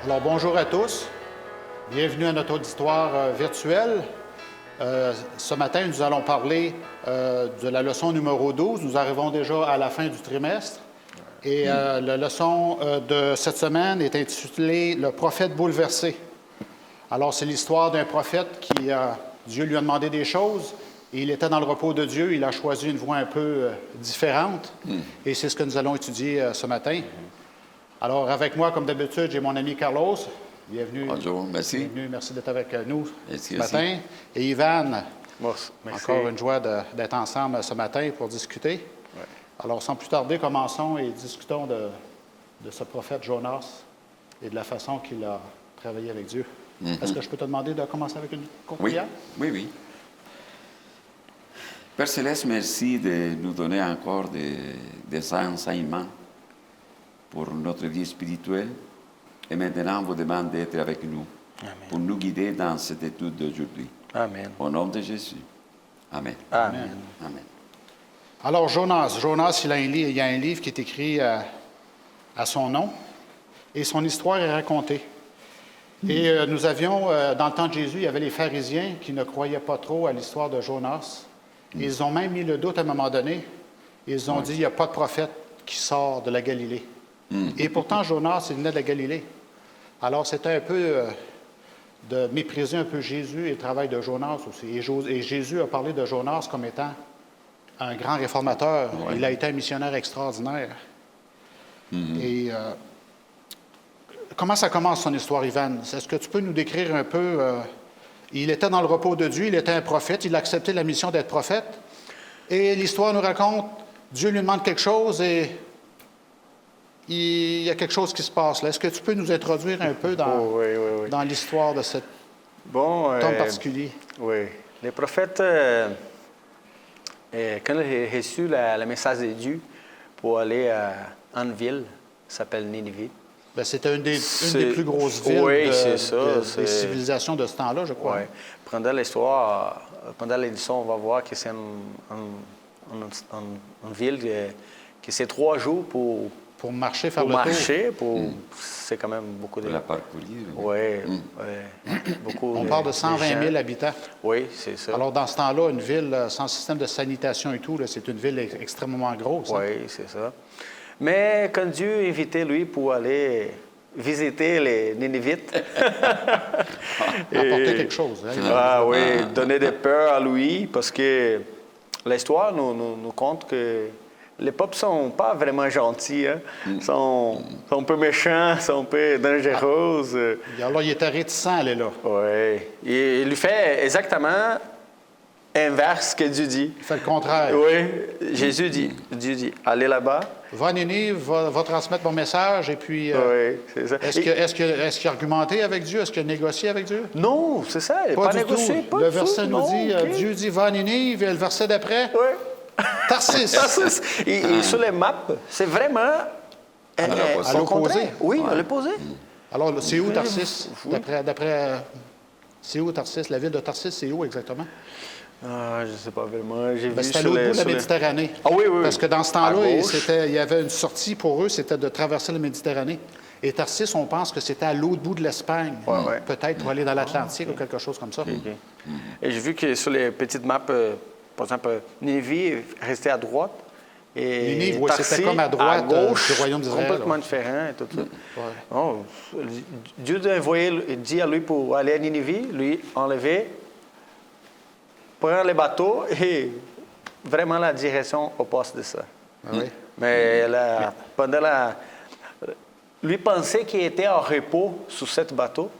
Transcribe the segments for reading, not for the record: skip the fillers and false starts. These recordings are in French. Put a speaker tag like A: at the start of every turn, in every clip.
A: Alors, bonjour à tous. Bienvenue à notre auditoire virtuel. Ce matin, nous allons parler de la leçon numéro 12. Nous arrivons déjà à la fin du trimestre. Et la leçon de cette semaine est intitulée « Le prophète bouleversé ». Alors, c'est l'histoire d'un prophète qui, Dieu lui a demandé des choses. Et il était dans le repos de Dieu. Il a choisi une voie un peu différente. Et c'est ce que nous allons étudier ce matin. Alors, avec moi, comme d'habitude, j'ai mon ami Carlos. Bienvenue.
B: Bonjour, merci.
A: Bienvenue, merci d'être avec nous
B: Merci
A: ce matin. Et Ivan,
C: Merci.
A: encore une joie d'être ensemble ce matin pour discuter.
C: Ouais.
A: Alors, sans plus tarder, commençons et discutons de ce prophète Jonas et de la façon qu'il a travaillé avec Dieu. Est-ce que je peux te demander de commencer avec une courte
B: Oui,
A: prière?
B: oui. Père Céleste, merci de nous donner encore des enseignements pour notre vie spirituelle. Et maintenant, on vous demande d'être avec nous pour nous guider dans cette étude d'aujourd'hui.
C: Amen.
B: Au nom de Jésus. Amen.
C: Amen.
B: Amen.
A: Alors, Jonas, il y a un livre qui est écrit à son nom et son histoire est racontée. Et nous avions, dans le temps de Jésus, il y avait les pharisiens qui ne croyaient pas trop à l'histoire de Jonas. Ils ont même mis le doute à un moment donné. Ils ont dit, il n'y a pas de prophète qui sort de la Galilée. Et pourtant, Jonas, il venait de la Galilée. Alors, c'était un peu de mépriser un peu Jésus et le travail de Jonas aussi. Et Jésus a parlé de Jonas comme étant un grand réformateur. Il a été un missionnaire extraordinaire. Et comment ça commence son histoire, Ivan? Est-ce que tu peux nous décrire un peu... il était dans le repos de Dieu, il était un prophète, il a accepté la mission d'être prophète. Et l'histoire nous raconte, Dieu lui demande quelque chose et il y a quelque chose qui se passe là. Est-ce que tu peux nous introduire un peu dans l'histoire de cet homme particulier?
C: Oui. Les prophètes, quand ils ont reçu le message de Dieu pour aller à une ville qui s'appelle Ninive.
A: Bien, c'était une des plus grosses villes des civilisations de ce temps-là, je crois.
C: Oui. Pendant l'histoire, pendant l'édition, on va voir que c'est une ville qui c'est 3 jours pour
A: marcher, faire
C: pour
A: le
C: marcher,
A: tour.
C: c'est quand même beaucoup de...
B: Pour la parcourir.
C: Oui, beaucoup.
A: On parle de 120 000 habitants.
C: Oui, c'est ça.
A: Alors, dans ce temps-là, une ville sans système de sanitation et tout, là, c'est une ville extrêmement grosse.
C: Oui, c'est ça. Mais quand Dieu invitait lui pour aller visiter les Ninivites...
A: apporter quelque chose.
C: Donner des peurs à lui, parce que l'histoire nous compte que les peuples ne sont pas vraiment gentils. Hein? Ils sont un peu méchants, sont un peu dangereux.
A: Alors, il était réticent à aller là.
C: Oui. Et il lui fait exactement inverse que Dieu dit.
A: Il fait le contraire.
C: Oui. Dieu dit, allez là-bas.
A: Va à Ninive, va transmettre mon message, et puis...
C: oui, c'est ça.
A: Est-ce qu'il a argumenté avec Dieu? Est-ce qu'il a négocié avec Dieu?
C: Non, c'est ça. Il n'a pas négocié.
A: Le verset nous dit, Dieu dit, va à Ninive, et le verset d'après...
C: Oui.
A: Tarsis.
C: Et sur les maps, c'est vraiment
A: à l'opposé.
C: Oui, à l'opposé.
A: Alors, c'est où Tarsis? C'est où Tarsis? La ville de Tarsis, c'est où exactement?
C: Je ne sais pas vraiment. J'ai vu
A: c'était à l'autre bout de la Méditerranée.
C: Ah oui.
A: Parce que dans ce temps-là, il y avait une sortie pour eux, c'était de traverser la Méditerranée. Et Tarsis, on pense que c'était à l'autre bout de l'Espagne, peut-être pour aller dans l'Atlantique ou quelque chose comme ça.
C: Okay. Et j'ai vu que sur les petites maps, par exemple, Ninive restait à droite. Et
A: Ninive, c'était comme à droite
C: à gauche,
A: du royaume d'Israël.
C: Complètement différent et tout ça. Dieu dit à lui pour aller à Ninive, lui enlever, prendre le bateau et vraiment la direction opposée de ça. Mais lui pensait qu'il était en repos sur ce bateau,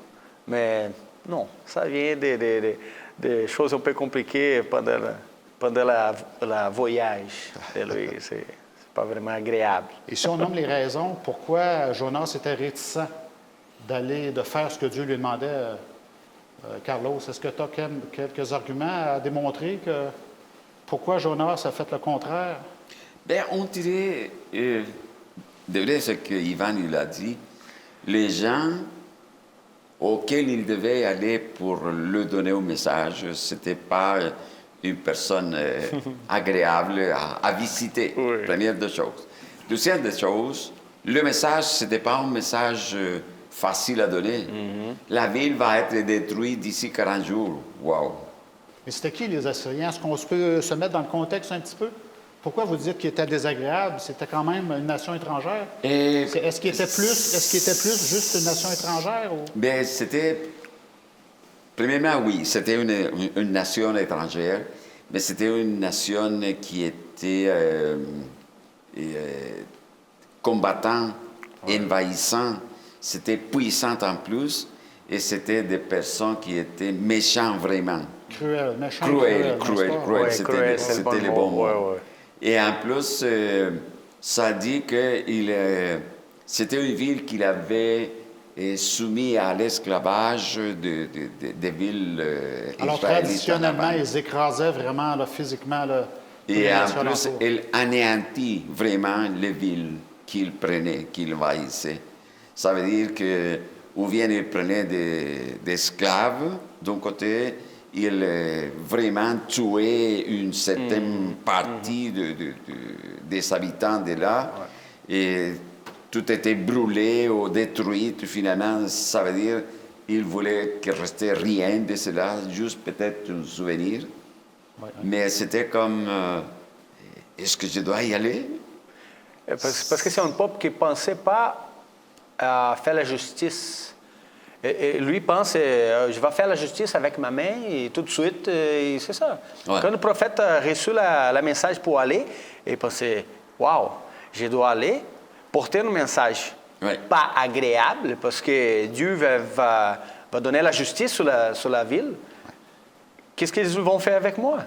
C: mais non, ça vient des choses un peu compliquées pendant la voyage de lui. C'est pas vraiment agréable.
A: Et si on nomme les raisons pourquoi Jonas était réticent de faire ce que Dieu lui demandait, Carlos, est-ce que tu as quelques arguments à démontrer pourquoi Jonas a fait le contraire?
B: Bien, on dirait, de vrai, ce qu'Ivan il a dit, les gens auxquels il devait aller pour lui donner un message, ce n'était pas une personne agréable à visiter, première des choses. Deuxième des choses, le message, ce n'était pas un message facile à donner. La ville va être détruite d'ici 40 jours. Wow!
A: Mais c'était qui les Assyriens? Est-ce qu'on peut se mettre dans le contexte un petit peu? Pourquoi vous dites qu'ils étaient désagréables? C'était quand même une nation étrangère. Est-ce qu'ils étaient plus juste une nation étrangère? Ou...
B: Bien, c'était... Premièrement, oui, c'était une nation étrangère, mais c'était une nation qui était combattant, envahissant. C'était puissant en plus, et c'était des personnes qui étaient méchantes vraiment.
A: Cruel, méchant.
B: Cruel.
C: Ouais,
B: C'était les bons mots.
C: Ouais.
B: Et en plus, ça dit que c'était une ville qu'il avait soumis à l'esclavage des villes
A: Alors,
B: israélites
A: traditionnellement,
B: en avant.
A: ils écrasaient vraiment là, physiquement. Là,
B: Et en plus, il anéantit vraiment les villes qu'il prenait, qu'il envahissait. Ça veut dire que, ou bien il prenait des esclaves d'un côté, il vraiment tuait une certaine partie des habitants de là, et tout était brûlé ou détruit. Finalement, ça veut dire qu'il voulait qu'il ne restait rien de cela, juste peut-être un souvenir. Mais c'était comme, est-ce que je dois y aller?
C: Parce que c'est un peuple qui ne pensait pas à faire la justice. Et lui pense, je vais faire la justice avec ma main et tout de suite, et c'est ça.
B: Ouais.
C: Quand le prophète a reçu la message pour aller, il pensait, waouh, je dois aller porter un message
B: Ouais.
C: pas agréable, parce que Dieu va donner la justice sur la ville. Qu'est-ce qu'ils vont faire avec moi?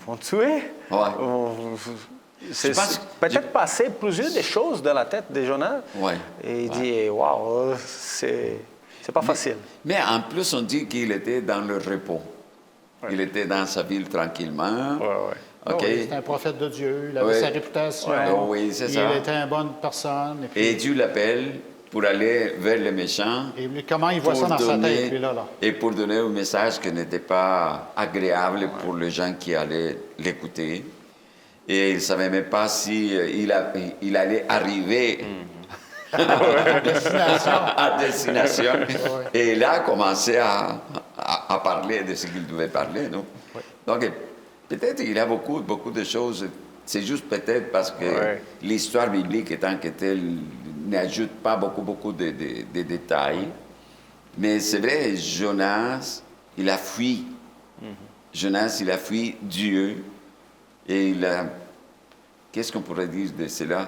C: Vont tuer?
B: Ouais.
C: C'est
B: Je pense-
C: peut-être passer plusieurs des choses dans la tête de Jonas.
B: Ouais.
C: Et il dit, waouh, c'est pas facile.
B: Mais en plus, on dit qu'il était dans le repos. Il était dans sa ville tranquillement. OK?
A: Oui, c'était un prophète de Dieu, il avait
B: Ouais.
A: sa réputation.
B: Ouais. Oui, c'est ça.
A: Il était une bonne personne. Et,
B: Et Dieu l'appelle pour aller vers les méchants.
A: puis, et lui, comment il voit ça dans sa tête, lui, là?
B: Et pour donner un message qui n'était pas agréable pour les gens qui allaient l'écouter. Et il ne savait même pas si il allait arriver à destination. Et il a commencé à parler de ce qu'il devait parler, non? Donc, peut-être qu'il y a beaucoup de choses. C'est juste peut-être parce que l'histoire biblique étant que telle n'ajoute pas beaucoup de détails. Mais c'est vrai, Jonas, il a fui. Jonas, il a fui Dieu. Et il a... Qu'est-ce qu'on pourrait dire de cela?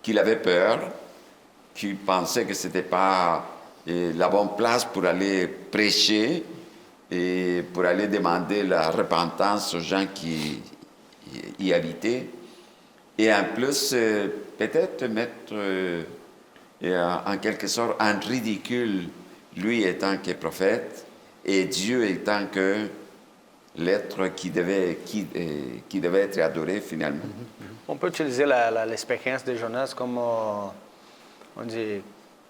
B: Qu'il avait peur, qu'il pensait que ce n'était pas la bonne place pour aller prêcher et pour aller demander la repentance aux gens qui y habitaient. Et en plus, peut-être mettre en quelque sorte en ridicule lui étant que prophète et Dieu étant que l'être qui devait être adoré finalement.
C: On peut utiliser l'expérience de Jonas comme, on dit,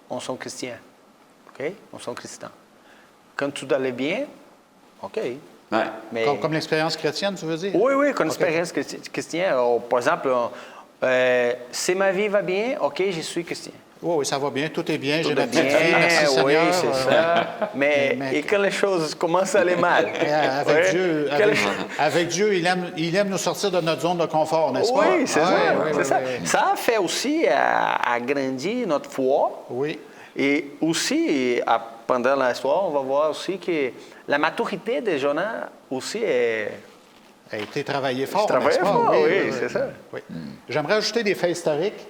C: on sont chrétiens. OK? On sont chrétiens. Quand tout allait bien, OK.
B: Ouais.
C: Mais,
A: Comme l'expérience chrétienne, tu veux dire?
C: oui, comme l'expérience chrétienne. Par exemple, si ma vie va bien, OK, je suis chrétien.
A: Oui, ça va bien, tout est bien,
C: Tout
A: j'ai
C: est
A: ma petite
C: bien,
A: fille, merci
C: oui,
A: Seigneur.
C: c'est ça. Mais et quand les choses commencent à aller mal?
A: Avec
C: Ouais.
A: Dieu, avec Dieu, il aime nous sortir de notre zone de confort, n'est-ce pas?
C: Oui, c'est ça.
A: Oui,
C: c'est
A: oui,
C: ça.
A: oui.
C: Ça a fait aussi agrandir notre foi.
A: Oui.
C: Et aussi, pendant l'histoire, on va voir aussi que la maturité de Jonas aussi est...
A: A été travaillé fort,
C: Travaillé
A: n'est-ce pas?
C: fort, oui, c'est ça.
A: Oui. J'aimerais ajouter des faits historiques.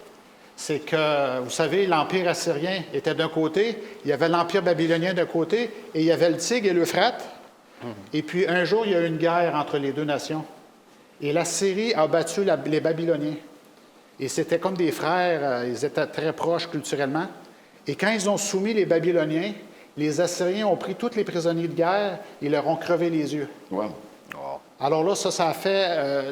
A: C'est que, vous savez, l'Empire assyrien était d'un côté, il y avait l'Empire babylonien d'un côté, et il y avait le Tigre et l'Euphrate. Et puis, un jour, il y a eu une guerre entre les deux nations. Et l'Assyrie a battu les Babyloniens. Et c'était comme des frères, ils étaient très proches culturellement. Et quand ils ont soumis les Babyloniens, les Assyriens ont pris tous les prisonniers de guerre et leur ont crevé les yeux.
B: Wow.
A: Alors là, ça a fait...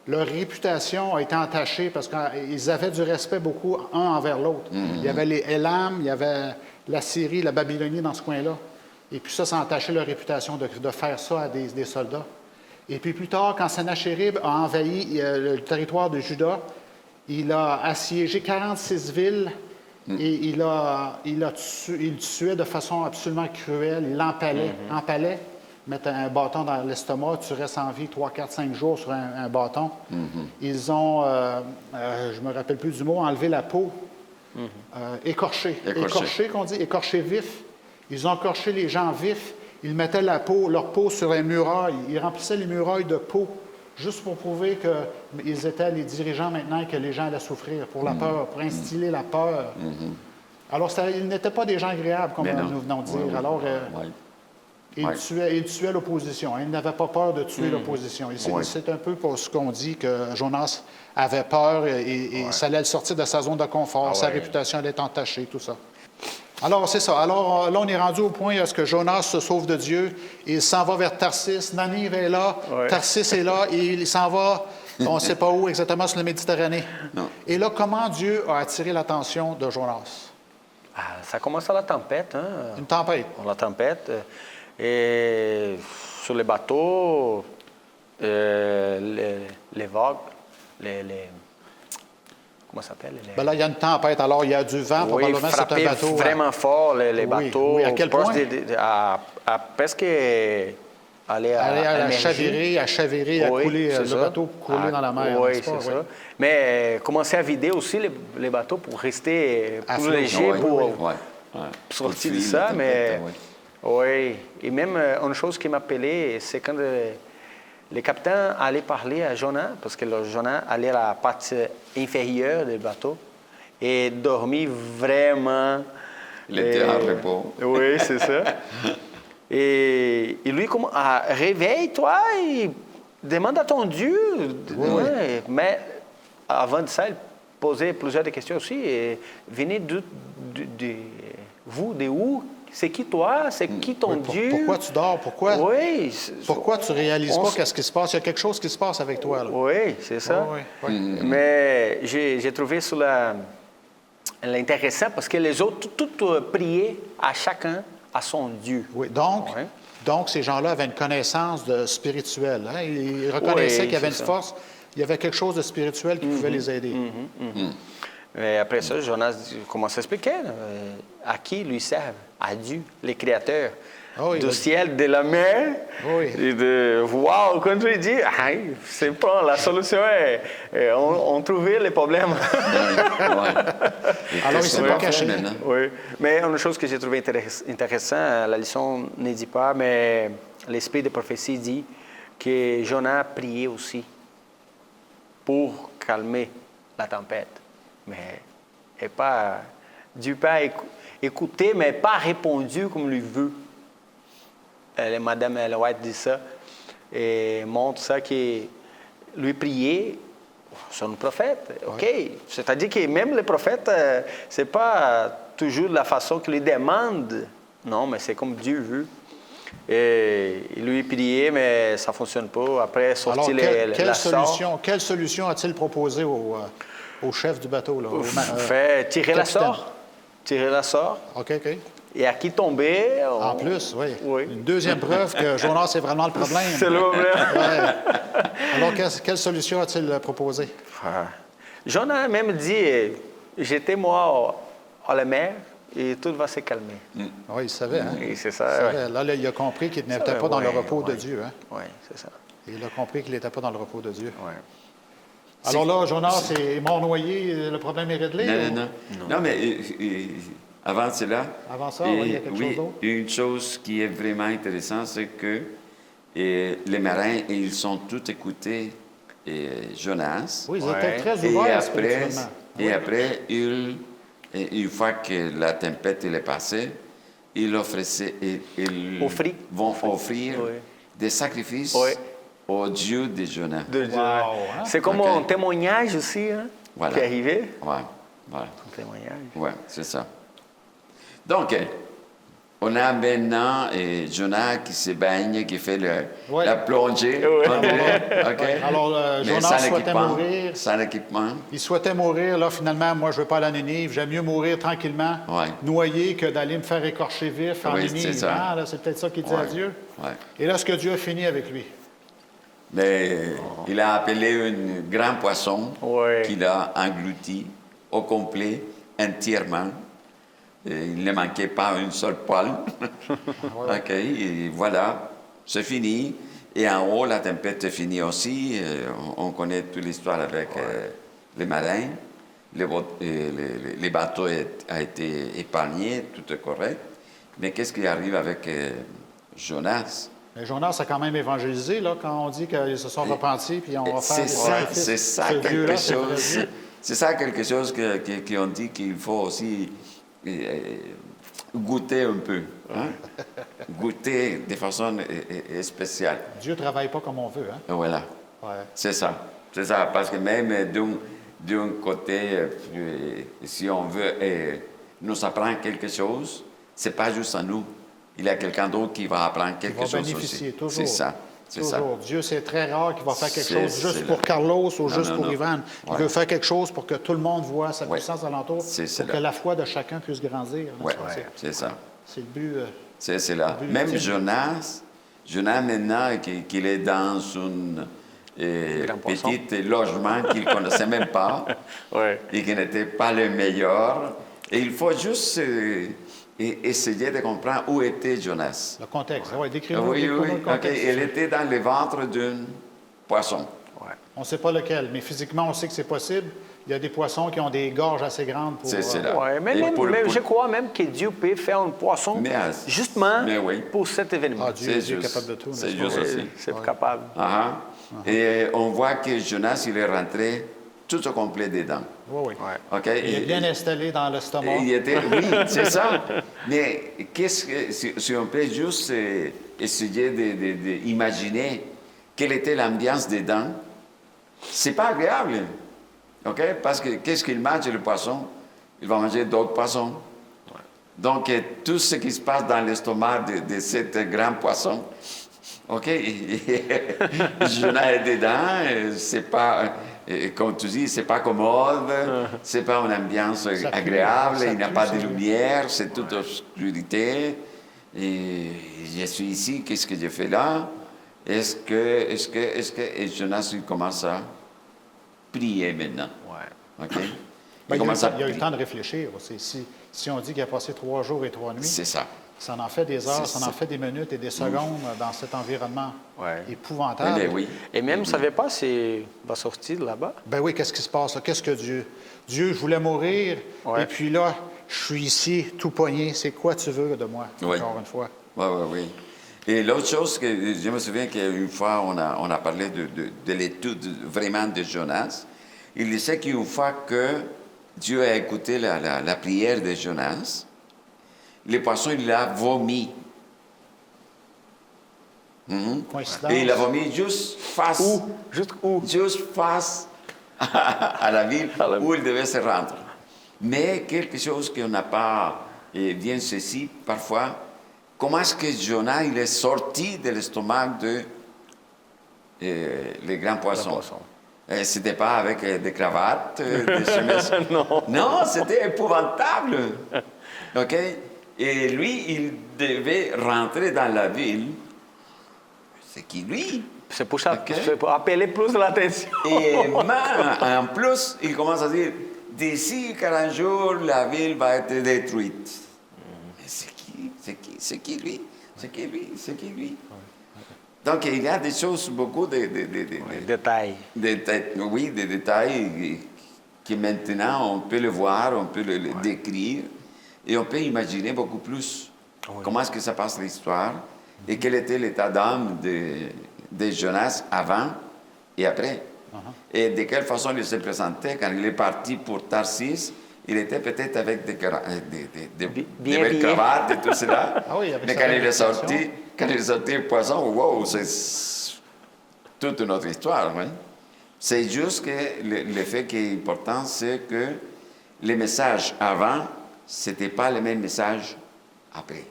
A: leur réputation a été entachée parce qu'ils avaient du respect beaucoup un envers l'autre. Il y avait les Élam, il y avait la Syrie, la Babylonie dans ce coin-là. Et puis ça a entaché leur réputation de faire ça à des soldats. Et puis plus tard, quand Sennachérib a envahi le territoire de Juda, il a assiégé 46 villes Et il tuait de façon absolument cruelle. Il empalait, mettait un bâton dans l'estomac, tu restes en vie 3, 4, 5 jours sur un bâton. Ils ont, je ne me rappelle plus du mot, enlevé la peau, écorché qu'on dit, écorché vif. Ils ont écorché les gens vifs. Ils mettaient leur peau sur les murailles. Ils remplissaient les murailles de peau, juste pour prouver qu'ils étaient les dirigeants maintenant et que les gens allaient souffrir, pour la peur, pour instiller la peur. Alors, ils n'étaient pas des gens agréables, comme nous venons de dire. Alors, ils tuaient l'opposition. Ils n'avaient pas peur de tuer l'opposition. C'est un peu pour ce qu'on dit que Jonas avait peur et ça allait le sortir de sa zone de confort, sa réputation allait être entachée, tout ça. Alors, c'est ça. Alors, là, on est rendu au point où que Jonas se sauve de Dieu. Il s'en va vers Tarsis. Ninive est là. Tarsis est là. Et il s'en va, on ne sait pas où exactement, sur la Méditerranée.
B: Non.
A: Et là, comment Dieu a attiré l'attention de Jonas?
C: Ça commence à la tempête. Hein?
A: Une tempête.
C: La tempête. Et sur les bateaux, les vagues, comment ça s'appelle?
A: Ben là, il y a une tempête. Alors, il y a du vent. Probablement, c'est un bateau.
C: Vraiment fort, les bateaux.
A: Oui, à quel point?
C: À presque aller
A: à chavirer, à couler, le bateau couler dans la mer.
C: Oui, c'est ça. Mais commencer à vider aussi les bateaux pour rester plus léger, pour sortir de ça. Mais oui. Et même une chose qui m'appelait, c'est quand le capitaine allait parler à Jonas, parce que le Jonas allait à la partie inférieure du bateau et dormit vraiment.
B: Il était en repos.
C: Oui, c'est ça. Et lui, réveille-toi et demande à ton Dieu.
A: Oui.
C: Mais avant de ça, il posait plusieurs questions aussi. Venez de où? C'est qui toi? C'est qui ton Dieu?
A: Pourquoi tu dors? Pourquoi tu ne réalises pas qu'est-ce qui se passe? Il y a quelque chose qui se passe avec toi. Là.
C: Oui, c'est ça.
A: Oui.
C: Mais j'ai trouvé cela intéressant parce que les autres, tout priaient à chacun à son Dieu.
A: Oui, donc ces gens-là avaient une connaissance spirituelle. Hein? Ils reconnaissaient qu'il y avait une force, il y avait quelque chose de spirituel qui pouvait les aider.
C: Et après ça, Jonas commence à expliquer à qui lui servent. À Dieu, le Créateur du ciel, de la mer. Et wow, quand tu dis, c'est bon, la solution est, on trouvait les problèmes.
A: Alors, il ne s'est pas caché.
C: Oui, mais une chose que j'ai trouvé intéressante, la leçon ne dit pas, mais l'esprit de prophétie dit que Jonas priait aussi pour calmer la tempête. Mais Dieu n'a pas écouté, mais pas répondu comme lui veut. Madame Ellen White dit ça et montre ça que lui prier, c'est un prophète. OK. C'est-à-dire que même les prophètes, c'est pas toujours de la façon qu'il demande. Non, mais c'est comme Dieu veut. Et lui prier, mais ça ne fonctionne pas. Après, sortir
A: quelle solution a-t-il proposé au chef du bateau? Là,
C: tirer la sorte. Tirer la sorte.
A: OK.
C: Et à qui tomber.
A: En plus, oui. Une deuxième preuve que Jonas est vraiment le problème.
C: C'est le problème.
A: Alors, quelle solution a-t-il proposé?
C: Jonas même dit, j'étais moi à la mer et tout va se calmer.
A: Oui, il savait. Hein?
C: Oui, c'est ça.
A: Là, il a compris qu'il n'était pas dans le repos de Dieu. Hein?
C: Oui, c'est ça.
A: Il a compris qu'il n'était pas dans le repos de Dieu.
C: Oui.
A: Alors là, Jonas est mort noyé, le problème est réglé?
B: Non, mais avant cela,
A: il y a quelque chose d'autre?
B: Une chose qui est vraiment intéressante, c'est que les marins, ils ont tous écouté Jonas.
A: Oui, ils étaient très ouverts spirituellement.
B: Et après, une fois que la tempête est passée, ils vont offrir des sacrifices au Dieu de Jonas.
C: C'est comme un témoignage aussi qui est arrivé.
B: Voilà.
C: Un témoignage.
B: Oui, c'est ça. Donc, on a maintenant Jonas qui se baigne, qui fait la plongée.
A: Alors, Jonas souhaitait mourir.
B: Sans équipement.
A: Il souhaitait mourir. Là, finalement, moi, je ne veux pas aller à Ninive. J'aime mieux mourir tranquillement, noyé, que d'aller me faire écorcher vif en Ninive. C'est peut-être ça qu'il dit à Dieu. Et là, ce que Dieu a fini avec lui.
B: Mais il a appelé un grand poisson qu'il a englouti au complet, entièrement. Et il ne manquait pas une seule poêle. OK, et voilà, c'est fini. Et en haut, la tempête est finie aussi. On connaît toute l'histoire avec les marins. Les bateaux ont été épargnés, tout est correct. Mais qu'est-ce qui arrive avec Jonas?
A: Mais Jonas a quand même évangélisé, là, quand on dit qu'ils se sont repentis, puis on va faire des sacrifices.
B: C'est ça
A: Ce
B: quelque
A: vieux-là,
B: chose. C'est ça quelque chose qu'on dit qu'il faut aussi goûter un peu. Hein? Goûter de façon spéciale.
A: Dieu ne travaille pas comme on veut. Hein?
B: Voilà.
A: Ouais.
B: C'est ça. C'est ça. Parce que même d'un côté, si on veut nous apprendre quelque chose, ce n'est pas juste à nous. Il y a quelqu'un d'autre qui va apprendre quelque chose aussi.
A: Bénéficier, toujours.
B: C'est ça. C'est ça.
A: Toujours. Dieu, c'est très rare qu'il va faire quelque chose juste
B: c'est
A: pour
B: là.
A: Carlos ou juste
B: non,
A: pour
B: non.
A: Ivan. Il veut faire quelque chose pour que tout le monde voit sa
B: Ouais.
A: puissance alentour,
B: C'est
A: pour
B: là.
A: que la foi de chacun puisse grandir.
B: Oui,
A: C'est
B: c'est ça.
A: c'est le but.
B: C'est là.
A: but
B: Même
A: ultime.
B: Jonas maintenant, qu'il est dans un petit logement qu'il ne connaissait même pas
C: Ouais.
B: et qui n'était pas le meilleur. Et il faut juste essayer de comprendre où était Jonas.
A: Le contexte. Oui, décris-nous
B: Oui,
A: décris-nous
B: oui.
A: le
B: OK.
A: contexte.
B: Il était dans le ventre d'un poisson.
C: Ouais.
A: On ne sait pas lequel, mais physiquement, on sait que c'est possible. Il y a des poissons qui ont des gorges assez grandes pour...
B: C'est là.
C: Ouais, mais
B: Et
C: même,
B: pour-
C: je crois même que Dieu peut faire un poisson
B: Mais,
C: justement
B: mais oui.
C: pour cet événement.
A: Ah, Dieu,
B: C'est
A: Dieu est
B: juste.
A: capable de tout.
B: C'est
A: n'est-ce pas?
B: juste aussi.
C: C'est capable.
B: Ah, ah. Et on voit que Jonas, il est rentré tout au complet dedans.
A: Oui, oui.
C: Ouais.
B: OK?
A: Il est bien installé dans l'estomac.
B: Oui, c'est ça. Mais qu'est-ce que, si on peut juste essayer d'imaginer quelle était l'ambiance dedans, c'est pas agréable. OK? Parce que qu'est-ce qu'il mange, le poisson? Il va manger d'autres poissons. Donc, tout ce qui se passe dans l'estomac de cet grand poisson, OK? Jonas est dedans, c'est pas, comme tu dis, c'est pas commode, c'est pas une ambiance agréable,
A: ça
B: il n'y a
A: pue,
B: pas
A: ça
B: de
A: pue.
B: lumière, c'est toute obscurité. Et je suis ici, qu'est-ce que je fais là? Est-ce que et Jonas il commence à prier maintenant?
C: Ouais.
B: OK?
A: Ben,
B: commence
A: il
B: à
A: a eu le
B: prier.
A: temps de réfléchir aussi. Si on dit qu'il a passé 3 jours et 3 nuits,
B: C'est ça.
A: ça en fait des heures,
B: C'est
A: ça en
B: ça.
A: fait des minutes et des secondes dans cet environnement
C: Ouais.
A: épouvantable.
B: Eh bien, oui.
C: Et même, ne savait pas s'il va sortir de là-bas.
A: Ben oui, qu'est-ce qui se passe là? Qu'est-ce que Dieu... Dieu, je voulais mourir,
C: Ouais.
A: et puis là, je suis ici, tout pogné. C'est quoi tu veux de moi,
B: Oui.
A: encore une fois?
B: Oui, oui, oui. Et l'autre chose, que je me souviens qu'une fois, on a parlé de l'étude vraiment de Jonas. Il disait qu'une fois que Dieu a écouté la prière de Jonas, le poisson, il l'a vomi. Mhm.
A: Coïncidence.
B: Et il a vomi juste face,
C: Où? Juste où?
B: juste face à la ville
C: À la-
B: où il devait se rendre. Mais quelque chose qu'on n'a pas bien saisi parfois, comment est-ce que Jonas il est sorti de l'estomac de les grands poissons? C'était pas avec des cravates, des chemises. Non, c'était épouvantable. OK? Et lui, il devait rentrer dans la ville. C'est qui lui?
C: C'est pour ça,
B: Ok.
C: c'est pour appeler plus l'attention.
B: Et en plus, il commence à dire, d'ici 40 jours, la ville va être détruite. Mais c'est qui lui? C'est qui lui? Donc, il y a des choses, beaucoup de
C: Détail.
B: des détails que maintenant on peut le voir, on peut le décrire et on peut imaginer beaucoup plus comment est-ce que ça passe l'histoire et quel était l'état d'âme de Jonas avant et après. Et de quelle façon il se présentait quand il est parti pour Tarsis. Il était peut-être avec des
C: Bien
B: belles
C: habillé.
B: cravates et tout cela.
A: Ah oui, avec
B: Mais
A: sa
B: quand il est
A: réputation.
B: sorti, le poisson, wow, c'est toute une autre histoire. Oui. C'est juste que le fait qui est important, c'est que les messages avant, ce n'était pas le même message après.